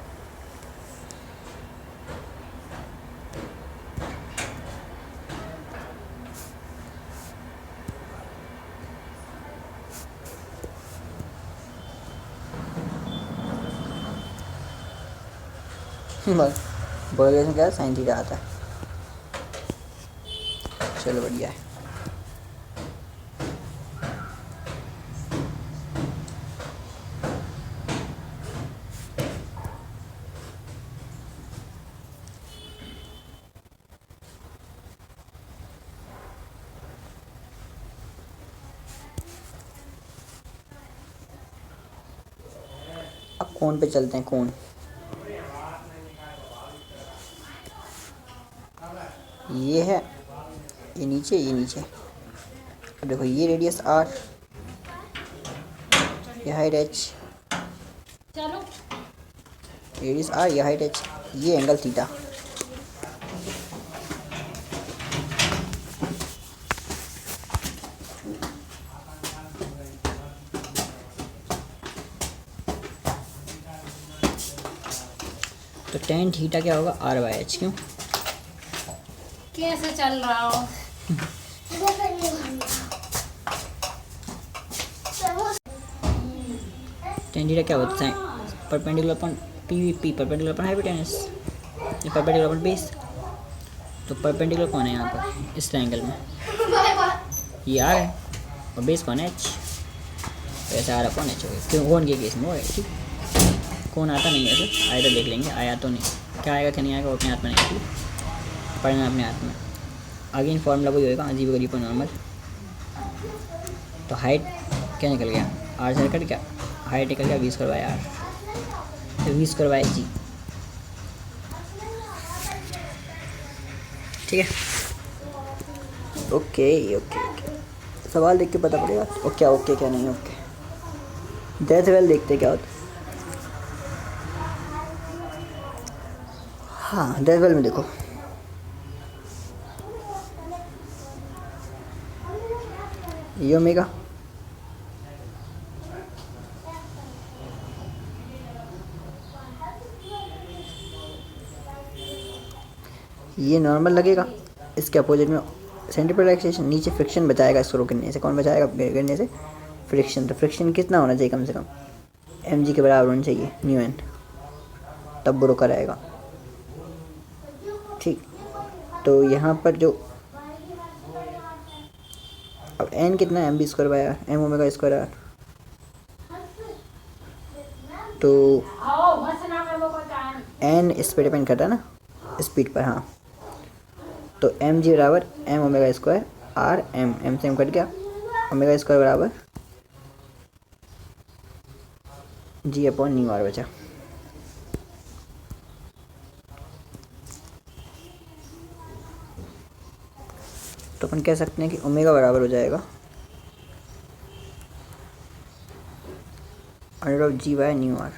बॉल की रेडियस में क्या है? साइन थीटा आता है। चलो बढ़िया है। अब कोण पे चलते हैं। कोण ये है, ये नीचे, ये नीचे। अब देखो ये रेडियस आर, ये हाइट एच, रेडियस आर, ये हाइट एच, ये एंगल थीटा। तो टेन थीटा क्या होगा? R by h. क्यों? कैसे चल रहा हो? टेन थीटा क्या होता है? Perpendicular upon P, P perpendicular upon hypotenuse, ये परपेंडिकुलर अपॉन बेस। तो परपेंडिकुलर कौन है यहाँ पर इस ट्रायंगल में? ये आर है, और बेस कौन है? एच। तो ऐसा आर अपॉन एच हो गया। क्यों? कौन के केस में हो गया। ठीक, कौन आता नहीं है वैसे, आया तो देख लेंगे, आया तो नहीं, क्या आएगा क्या नहीं आएगा वो अपने हाथ में नहीं, पढ़ना अपने हाथ में। अगेन फार्मूला वही होएगा, अजीब गरीब नॉर्मल। तो हाइट क्या निकल गया? आर से निकल क्या? हाइट निकल गया वी स्क्वायर बाय आर, तो वी स्क्वायर बाय जी। ठीक है, ओके ओके ओके। सवाल देख के पता पड़ेगा ओके ओके क्या नहीं ओके। दैट वेल देखते क्या होता है। हाँ दैट वेल में देखो, ये ओमेगा, ये नॉर्मल लगेगा, इसके अपोजिट में सेंट्रीपिटल एक्सेलरेशन, नीचे फ्रिक्शन बचाएगा इसको गिरने से। कौन बचाएगा गिरने से? फ्रिक्शन। तो फ्रिक्शन कितना होना चाहिए? कम से कम mg के बराबर होना चाहिए, न्यू एन, तब वो रुका रहेगा। ठीक, तो यहाँ पर जो अब n कितना है? mb square by R, m omega square R. तो n इस पर डिपेंड करता है ना, स्पीड पर। हाँ, तो एम जी बराबर M omega square R, M से एम कट गया, ओमेगा स्क्वायर बराबर जी अपॉन न्यू आर बचा। तो अपन कह सकते हैं कि ओमेगा बराबर हो जाएगा under of G by mu R.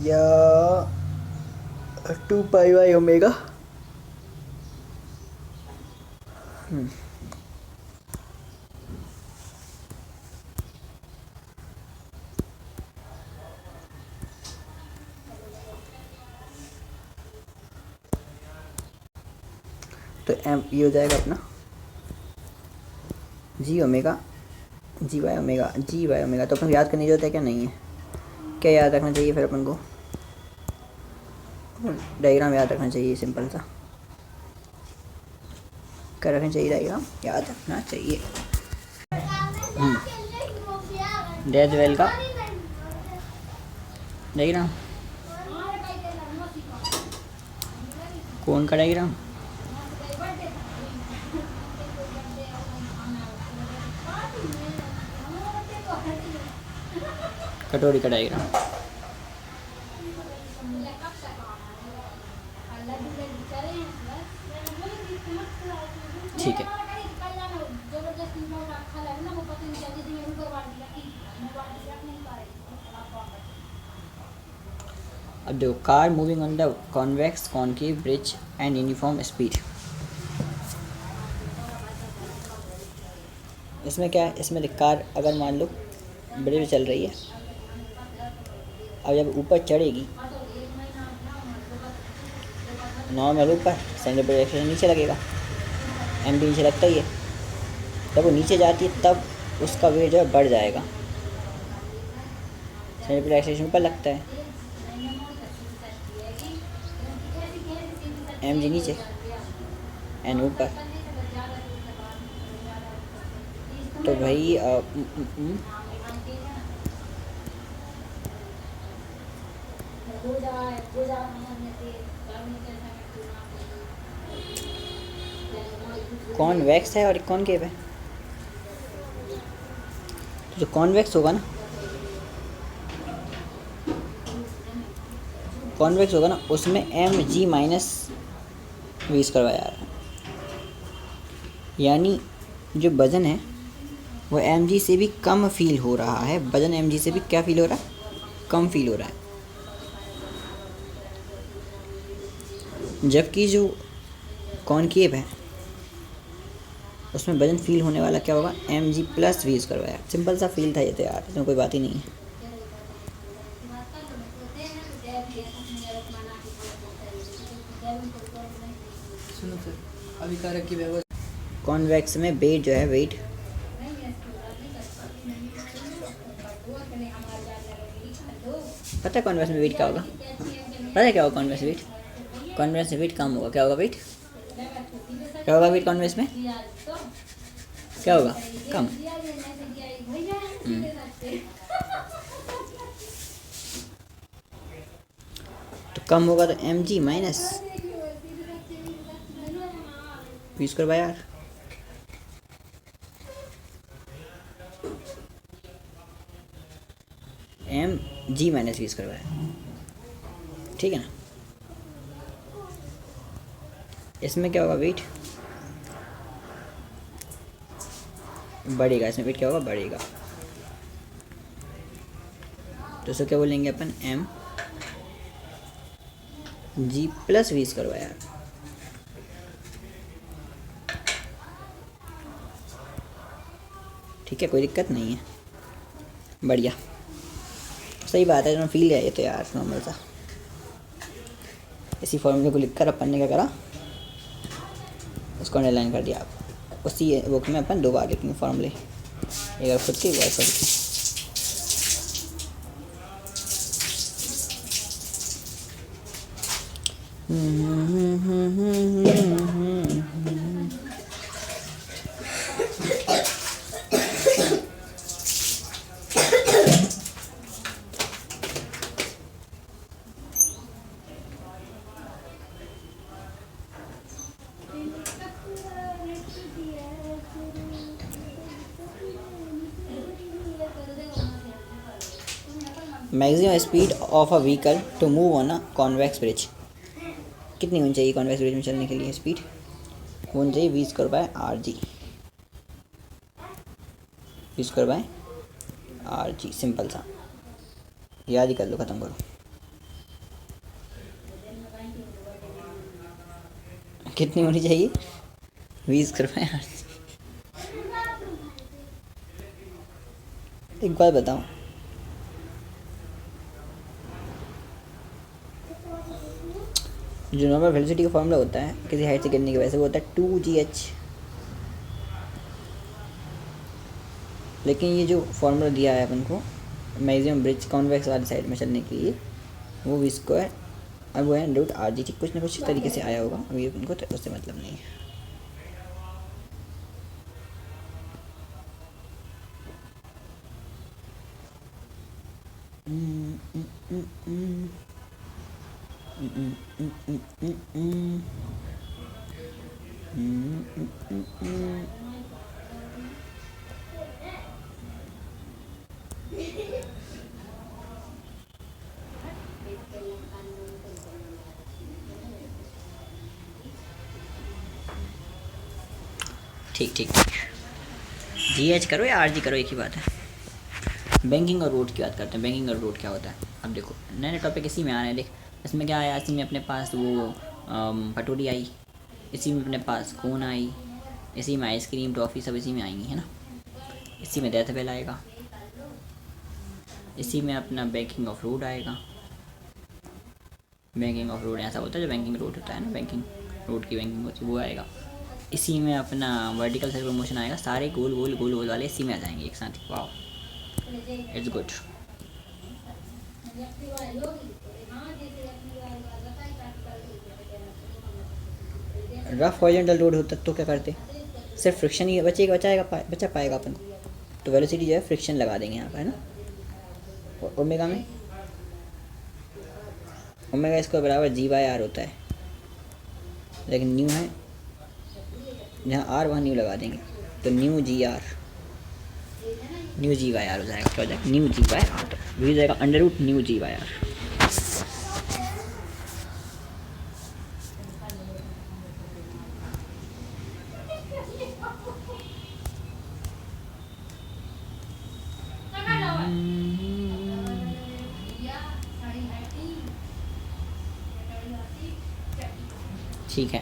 या 2 पाई बाई ओमेगा। तो एम ये हो जाएगा अपना G omega G by omega G by omega. तो अपन याद करने की जरूरत है क्या? नहीं है। क्या याद रखना चाहिए फिर अपन को? डायग्राम याद रखना चाहिए, सिंपल सा। क्या रखना चाहिए? डायग्राम याद रखना चाहिए। डेथ वेल का डायग्राम, कौन का डायग्राम? कटोरी का डायग्राम। ठीक है। अब देखो, car moving on the convex concave bridge and uniform speed. इसमें क्या है? इसमें कार अगर मान लो ब्रिज चल रही है, अब जब ऊपर चढ़ेगी नॉर्मल ऊपर, सेंट्रिपिटल एक्सेलरेशन नीचे लगेगा, एम भी नीचे लगता ही है। जब वो नीचे जाती है तब उसका वेट जो है बढ़ जाएगा, सेंट्रिपिटल एक्सेलरेशन ऊपर लगता है, एम जी नीचे एन ऊपर। तो भाई कॉन्वेक्स है और कॉनकेव है। तो जो कॉन्वेक्स होगा ना, कॉन्वेक्स होगा ना, उसमें एम जी माइनस वीस करवाया जा रहा है। यानी जो वजन है वो एम जी से भी कम फील हो रहा है। वजन एम जी से भी क्या फील हो रहा है? कम फील हो रहा है। जबकि जो कॉनकेव है उसमें वजन फील होने वाला क्या होगा? एम जी प्लस वीज करवाया। सिंपल सा फील था ये तो यार, इसमें कोई बात ही नहीं है। सुनो सर, अभिकारक की व्यवस्था। कॉन्वेक्स में वेट जो है, वेट पता है कॉन्वेक्स में वेट क्या होगा? पता है क्या होगा कॉन्वेक्स में वेट? कॉन्वेक्स में वेट कम होगा। क्या होगा वेट? क्या होगा वेट कॉन्वेक्स में? क्या होगा? कम। तो कम होगा तो एम जी माइनस वीज करवा यार। एम जी माइनस वीज करवाया, ठीक है ना? इसमें क्या होगा? वेट बढ़ेगा। इसमें वेट क्या होगा? बढ़ेगा। तो इसको क्या बोलेंगे अपन? एम जी प्लस वीज करवाया। ठीक है, कोई दिक्कत नहीं है, बढ़िया, सही बात है। फील है ये तो यार, नॉर्मल सा। इसी फॉर्मूले को लिखकर अपन ने क्या करा? उसको अंडरलाइन कर दिया। उसी बुक में अपन 2 बार लिखेंगे फॉर्मूले, एक बार खुद के, एक बार सबके। Maximum speed of a vehicle to move on a convex bridge, कितनी होनी चाहिए कॉन्वेक्स ब्रिज में चलने के लिए स्पीड? होनी चाहिए V square by are G, V square by are G, simple सा, याद ही कर लो, ख़त्म करो। कितनी होनी चाहिए? V square by are G. एक बात बताओ, जो नॉर्मल वेलोसिटी का फॉर्मूला होता है किसी हाइट से गिरने की वजह से, वो होता है 2gh, लेकिन ये जो फॉर्मूला दिया है अपन को मैक्सिमम ब्रिज कॉन्वेक्स वाली साइड में चलने के लिए, वो वी स्क्वायर अब वो है रूट आर जी, कुछ ना कुछ तरीके से आया होगा, अभी उनको तो उससे मतलब नहीं है। ठीक ठीक ठीक, जी एच करो या आर जी करो, एक ही बात है। बैंकिंग और रोड की बात करते हैं। बैंकिंग और रोड क्या होता है? अब देखो नए नए टॉपिक इसी में आ रहे हैं। देख इसमें क्या आया, इसी में अपने पास वो कटोरी आई, इसी में अपने पास कोन आई, इसी में आइसक्रीम टॉफ़ी सब इसी में आएंगी, है ना। इसी में डेथ बेल आएगा, इसी में अपना बैंकिंग ऑफ रोड आएगा। बैंकिंग ऑफ रोड ऐसा होता है जो बैंकिंग रोड होता है ना, बैंकिंग रोड की बैंकिंग होती है वो आएगा। इसी में अपना वर्टिकल सर्कुलर मोशन आएगा, सारे गोल गोल गोल गोल वाले इसी में आ जाएंगे एक साथ। Wow, it's good. Rough horizontal road होता तो क्या करते, सिर्फ फ्रिक्शन ही बचा पाएगा अपन को, तो वेलोसिटी जो है फ्रिक्शन लगा देंगे यहाँ पर, है ना। ओमेगा में ओमेगा इसको बराबर जी बाय आर होता है, लेकिन न्यू है जहाँ आर वहाँ न्यू लगा देंगे, तो mu G R, mu G by R हो जाएगा project, mu G by R, तो हो जाएगा under root mu G by R. ठीक है,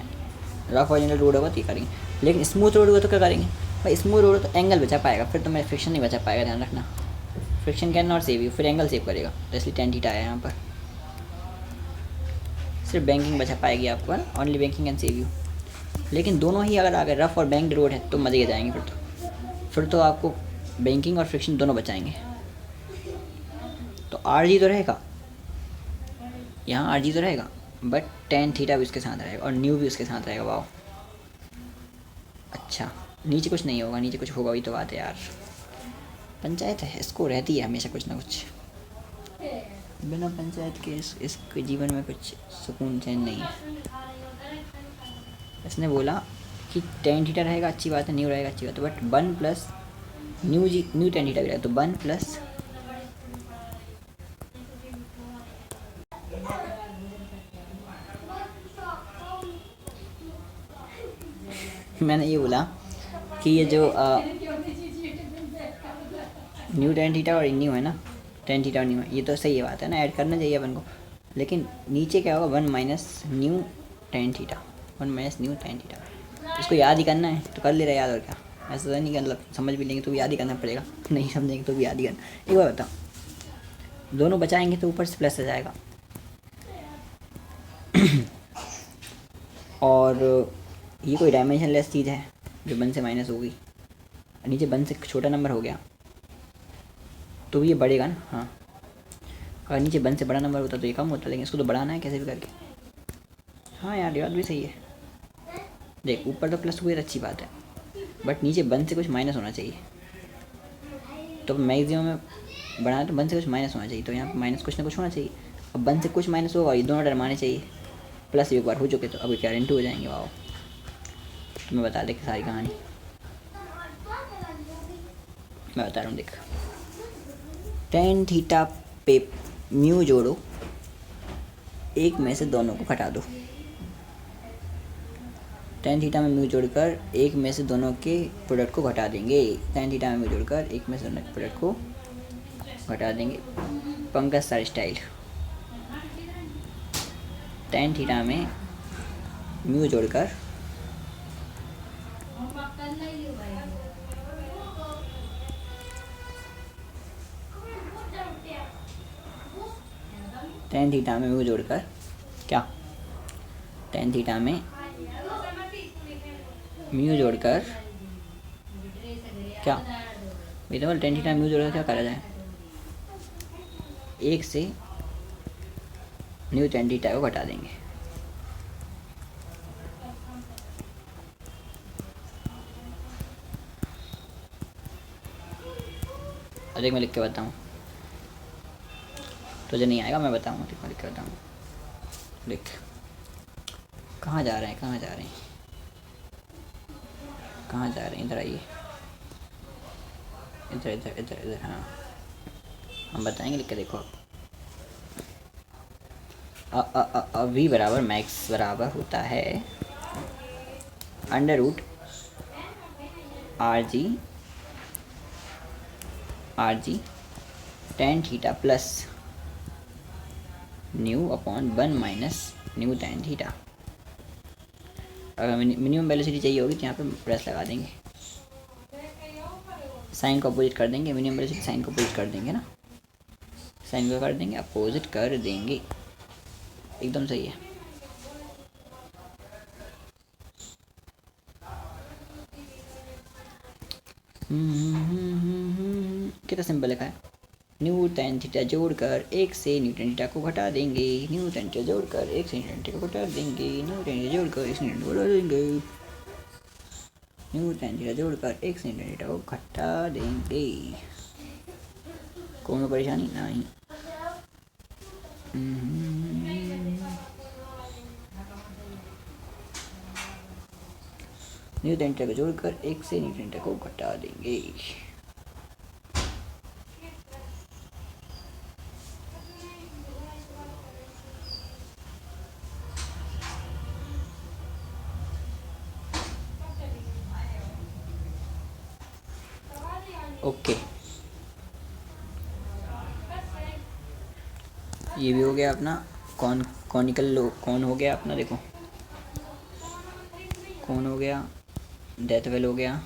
रफ हॉरिजॉन्टल रोड होगा तो ये करेंगे, लेकिन स्मूथ रोड होगा तो क्या करेंगे भाई? स्मूथ रोड तो एंगल बचा पाएगा, फिर तो मैं फ्रिक्शन नहीं बचा पाएगा, ध्यान रखना। Friction can not save you, फिर एंगल सेव करेगा, तो इसलिए टेन थीटा है यहाँ पर। सिर्फ बैंकिंग बचा पाएगी आपको, only banking can save you. लेकिन दोनों ही अगर आ गए, रफ और बैंक्ड रोड है तो मज़े आ जाएंगे, फिर तो आपको बैंकिंग और फ्रिक्शन दोनों बचाएंगे। तो आर जी तो रहेगा यहाँ, आर जी तो रहेगा, बट टेन थीटा भी उसके साथ रहेगा और न्यू भी उसके साथ रहेगा। वाह, अच्छा नीचे कुछ नहीं होगा, नीचे कुछ होगा वही तो बात है यार, पंचायत है, इसको रहती है हमेशा कुछ ना कुछ, बिना पंचायत के इसके जीवन में कुछ सुकून चैन नहीं है। इसने बोला कि टेन थीटा रहेगा, अच्छी बात है, न्यू रहेगा, अच्छी बात है, but one plus mu G, mu tan theta भी रहेगा, तो वन प्लस मैंने ये बोला कि ये जो न्यू टेन थीटा और न्यू है ना, टेन थीटा और न्यू है, ये तो सही है बात है ना, ऐड करना चाहिए अपन को। लेकिन नीचे क्या होगा, one minus new tan theta, one minus new tan theta, इसको याद ही करना है तो कर ले रहा याद, और क्या। ऐसा तो नहीं कि मतलब समझ भी लेंगे तो भी याद ही करना पड़ेगा, नहीं समझेंगे तो भी याद ही करना। एक बार बताओ, दोनों बचाएंगे तो ऊपर से प्लस आ जाएगा और ये कोई डायमेंशनलेस चीज़ है जो वन से माइनस होगी, नीचे वन से छोटा नंबर हो गया तो ये बढ़ेगा ना। हाँ, अगर नीचे वन से बड़ा नंबर होता तो ये कम होता, लेकिन इसको तो बढ़ाना है कैसे भी करके। हाँ यार, ये बात भी सही है। देख ऊपर तो प्लस हुई तो अच्छी बात है, बट नीचे वन से कुछ माइनस होना चाहिए, तो मैक्सिमम में बढ़ाना तो वन से कुछ माइनस होना चाहिए, तो यहाँ पर माइनस कुछ ना कुछ होना चाहिए। अब वन से कुछ माइनस होगा, ये दोनों टर्म आने चाहिए, प्लस एक बार हो चुके तो अब क्या इंटू हो जाएंगे। वाओ, मैं बता दे सारी कहानी, मैं बता रहा हूँ। देख टेन थीटा पे म्यू जोड़ो, एक में से दोनों को घटा दो। tan थीटा में म्यू जोड़कर एक में से दोनों के प्रोडक्ट को घटा देंगे। tan थीटा में म्यू जोड़कर एक में से दोनों के प्रोडक्ट को घटा देंगे। Pankaj sir style. tan theta में म्यू जोड़कर tan थीटा में म्यू जोड़कर क्या, tan थीटा में म्यू जोड़कर क्या, बेटा tan थीटा म्यू जोड़कर क्या करा जाए, एक से न्यू tan थीटा को घटा देंगे। अरे मैं लिख के बताऊँ, तुझे नहीं आएगा, मैं बताऊँगा, मैं लिख के बताऊँगा। लिख, कहाँ जा रहे हैं, कहाँ जा रहे हैं, कहाँ जा रहे हैं, इधर आइए, इधर इधर इधर इधर। हाँ हम बताएंगे, लिख के देखो। वी बराबर मैक्स बराबर होता है under root R G tan theta plus mu upon 1 minus mu tan theta. अगर मिनिमम वेलोसिटी चाहिए होगी तो यहाँ पे प्लस लगा देंगे, साइन को अपोजिट कर देंगे। मिनिमम वेलोसिटी साइन को अपोजिट कर देंगे ना, साइन को कर देंगे, अपोजिट कर देंगे। एकदम सही है। कितना सिंपल लिखा है। न्यू tan थीटा जोड़कर एक से न्यू tan थीटा को घटा देंगे। न्यू tan थीटा जोड़कर एक से न्यू tan थीटा को घटा देंगे। न्यू tan थीटा जोड़कर एक से न्यू tan को घटा देंगे। न्यू tan थीटा जोड़कर एक से न्यू tan थीटा को घटा देंगे। कोनो परेशानी नहीं। न्यू tan थीटा को जोड़कर एक से न्यू tan थीटा को घटा देंगे। ओके, ये भी हो गया अपना कॉनिकल कौन हो गया अपना, देखो कौन हो गया, डेथ वेल हो गया,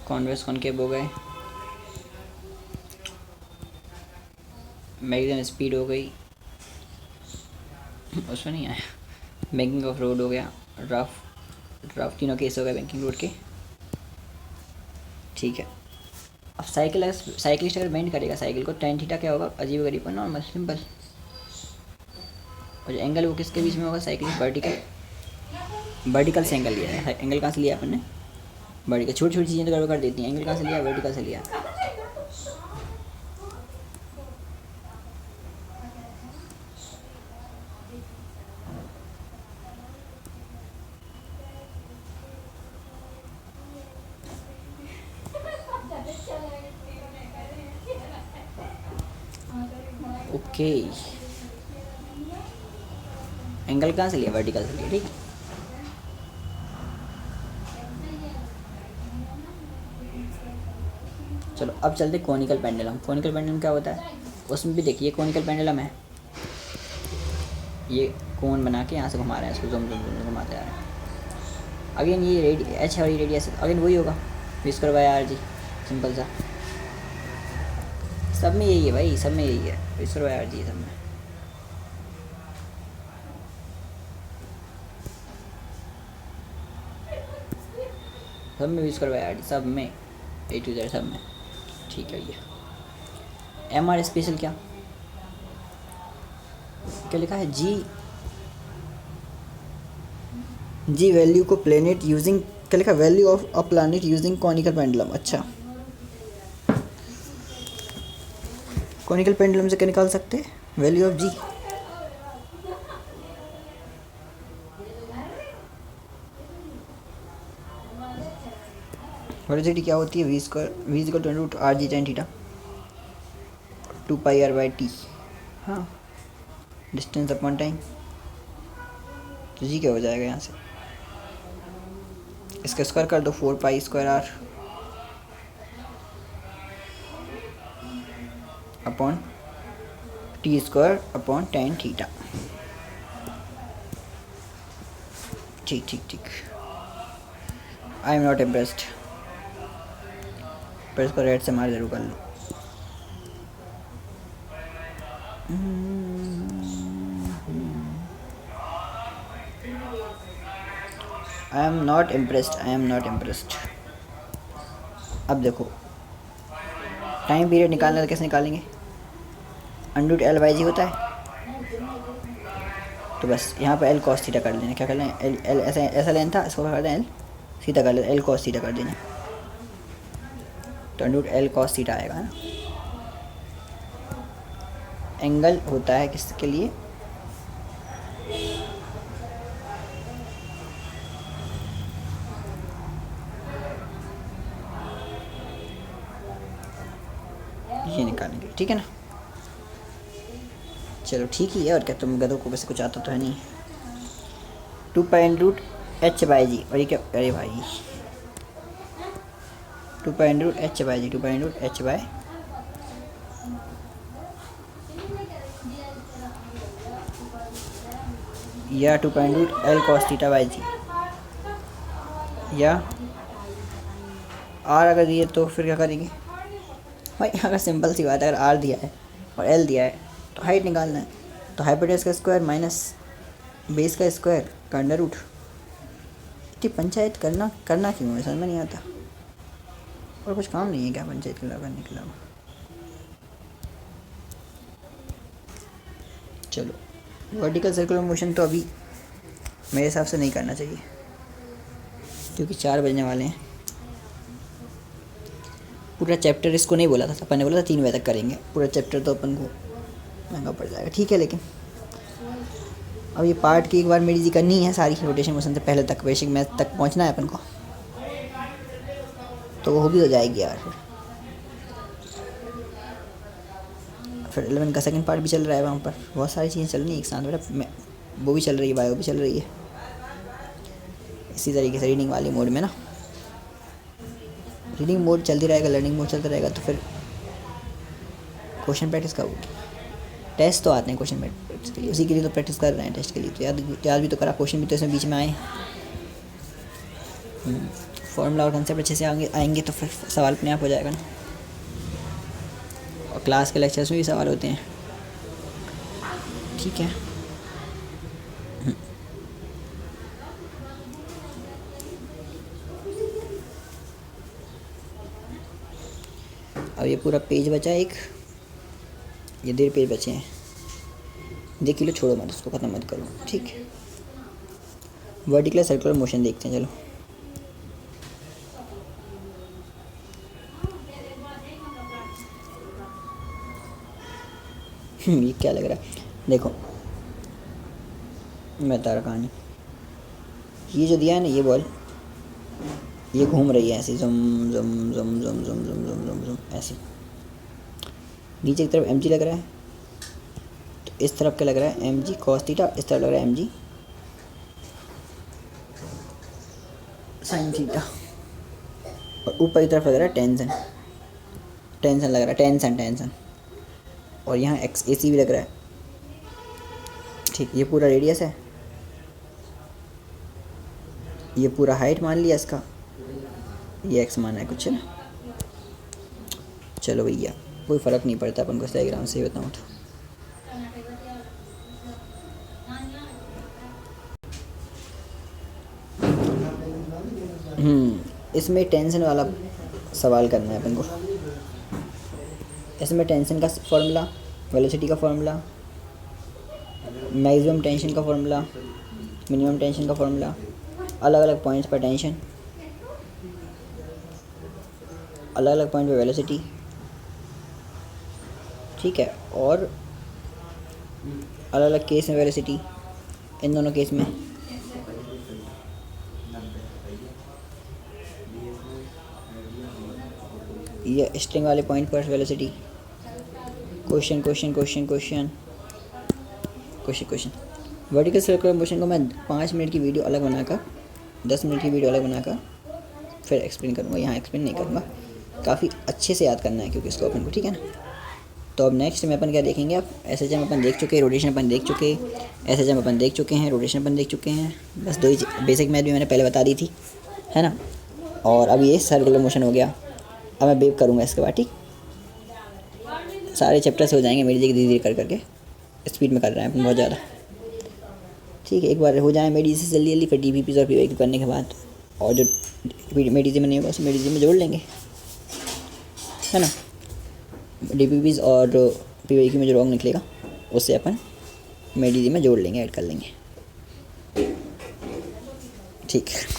कॉन्वेक्स कॉनकेव हो गए, मैक्सिमम स्पीड हो गई, उसमें नहीं आया, बैंकिंग ऑफ रोड हो गया, रफ तीनों केस हो गए बैंकिंग रोड के। ठीक है, अब साइकिलिस्ट अगर बेंड करेगा साइकिल को, tan थीटा क्या होगा, अजीब गरीब पर नॉर्मल सिंपल। और जो एंगल वो किसके बीच में होगा, साइकिलिस्ट वर्टिकल से एंगल लिया है। एंगल कहाँ से लिया अपन ने, वर्टिकल। छोटी छोटी चीज़ें तो गड़बड़ कर देती हैं। एंगल कहाँ से लिया, वर्टिकल से लिया। ओके, एंगल कहाँ से लिया, वर्टिकल से लिया। ठीक है, चलो अब चलते कॉनिकल पेंडुलम। कॉनिकल पेंडुलम क्या होता है, उसमें भी देखिए कॉनिकल पेंडुलम है, ये कोन बना के यहाँ से घुमा रहे हैं इसको, जुम जुम जुम घुमाते आ रहे हैं। अगेन ये एच और रेडियस अगेन वही होगा, v² bye are G, simple सा। सब में यही है भाई, सब में यही है, v² बाय आर जी सब में। सब में v² बाय आर जी, सब में A to Z सब में। ठीक है, ये MR स्पेशल क्या क्या लिखा है, जी वैल्यू को प्लेनेट यूजिंग, क्या लिखा, value of a planet using conical pendulum. अच्छा, कॉनिकल पेंडुलम से क्या निकाल सकते हैं, वैल्यू ऑफ जी। वेलोसिटी क्या होती है? V square V is equal to root R G tan theta 2 pi R by T. हाँ, डिस्टेंस अपॉन टाइम। तो जी क्या हो जाएगा यहाँ से? इसका स्क्वायर कर दो, 4 pi square R upon T square upon tan theta. ठीक ठीक ठीक। I am not impressed. पर इसको रेड से मार जरूर कर लो। I am not impressed, I am not impressed. अब देखो, टाइम पीरियड निकालना तो कैसे निकालेंगे? अंडर एल बाई जी होता है, तो बस यहाँ पर एल कॉस थीटा कर लेना। क्या कर लें? एल एल ऐसा ऐसा लेन था, इसको कर दें एल सीधा कर लें, एल कॉस थीटा कर देना। तो अंडर एल कॉस थीटा आएगा ना। एंगल होता है किसके लिए? ये निकालेंगे, ठीक है ना। चलो ठीक ही है, और क्या, तुम गधों को वैसे कुछ आता तो है नहीं। 2 pi root H by G, और ये क्या? अरे भाई 2 pi root H by G, 2 pi root H by या 2 pi root L cos theta by G, या आर अगर दिए तो फिर क्या करेंगे भाई? अगर सिंपल सी बात है, अगर आर दिया है और एल दिया है तो हाइट निकालना है। तो हाइपोटेनस का स्क्वायर माइनस बेस का स्क्वायर का अंडर रूट। इतनी पंचायत करना क्यों है, समझ में नहीं आता। और कुछ काम नहीं है क्या पंचायत के अलावा करने के अलावा? चलो, वर्टिकल सर्कुलर मोशन तो अभी मेरे हिसाब से नहीं करना चाहिए, क्योंकि 4 बजने वाले हैं। पूरा चैप्टर इसको नहीं बोला था, अपन ने बोला था 3 बजे तक करेंगे। पूरा चैप्टर तो अपन को महंगा पड़ जाएगा, ठीक है। लेकिन अब ये पार्ट की एक बार मेरी जी करनी है सारी, रोटेशन मोशन से पहले तक, बेसिक मैथ तक पहुंचना है अपन को, तो वो भी हो जाएगी यार। फिर 11 का सेकंड पार्ट भी चल रहा है, वहाँ पर बहुत सारी चीज़ें चल रही हैं एक साथ बेटा। वो भी चल रही है, बायो भी चल रही है, इसी तरीके से रीडिंग वाली मोड में ना। रीडिंग मोड चलती रहेगा, लर्निंग मोड चलता रहेगा, तो फिर क्वेश्चन प्रैक्टिस कब होगी? टेस्ट तो आते हैं क्वेश्चन प्रैक्टिस के लिए, उसी के लिए तो प्रैक्टिस कर रहे हैं टेस्ट के लिए। तो याद भी तो करा, क्वेश्चन भी तो इसमें बीच में आए। फॉर्मूला और कंसेप्ट अच्छे से आएंगे तो फिर सवाल अपने आप हो जाएगा ना। और क्लास के लेक्चर्स में भी सवाल होते हैं, ठीक है। अब ये पूरा पेज बचा एक, ये 1.5 पेज बचे हैं। देख लो, छोड़ो मत उसको, ख़त्म मत करो, ठीक है। वर्टिकल सर्कुलर मोशन देखते हैं, चलो। ये क्या लग रहा है? देखो मैं बता रहा कहानी। ये जो दिया है ना, ये बॉल ये घूम रही है ऐसे, जुम जुम जुम जुम जुम जुम जुम जुम जुम ऐसे। नीचे की तरफ mg लग रहा है, तो इस तरफ क्या लग रहा है? mg cos theta. इस तरफ लग रहा है mg sin थीटा। और ऊपर की तरफ लग रहा है टेंशन लग रहा है, टेंशन। और यहाँ एक्स AC भी लग रहा है, ठीक। ये पूरा रेडियस है, ये पूरा हाइट मान लिया इसका, ये एक्स माना है कुछ, है ना। चलो भैया, कोई फ़र्क नहीं पड़ता अपन को इस डायग्राम से, बताऊँ तो। इसमें टेंशन वाला सवाल करना है अपन को। इसमें टेंशन का फॉर्मूला, वेलोसिटी का फॉर्मूला, मैक्सिमम टेंशन का फॉर्मूला, मिनिमम टेंशन का फॉर्मूला, अलग अलग पॉइंट्स पर टेंशन, अलग अलग पॉइंट पे वेलोसिटी, ठीक है। और अलग अलग केस में वेलोसिटी, इन दोनों केस में। ये स्ट्रिंग वाले पॉइंट पर velocity. Question question question question question question vertical circular motion को मैं 5 मिनट की वीडियो अलग बनाकर 10 मिनट की वीडियो अलग बनाकर फिर एक्सप्लेन करूँगा, यहाँ एक्सप्लेन नहीं करूँगा। काफ़ी अच्छे से याद करना है क्योंकि इसको अपन को, ठीक है ना। तो अब नेक्स्ट में अपन क्या देखेंगे, अब SHM अपन देख चुके, रोटेशन अपन देख चुके, SHM अपन देख चुके हैं, रोटेशन अपन देख चुके हैं। बस 2 ही बेसिक मैथ भी मैंने पहले बता दी थी, है ना। और अब ये सर्कुलर मोशन हो गया। अब मैं वेव करूँगा इसके बाद, ठीक। सारे चैप्टर्स हो जाएंगे मेरी धीरे धीरे कर करके, स्पीड में कर रहे हैं अपन बहुत ज़्यादा, ठीक है। एक बार हो जाए मेडी से जल्दी जल्दी, फिर DPPs और PYQ करने के बाद, और जो मेडी में नहीं होगा उसे मेडी में जोड़ लेंगे, है ना। DPPs और PYQ में जो रॉन्ग निकलेगा उससे अपन मेडी में जोड़ लेंगे, ऐड कर लेंगे, ठीक है।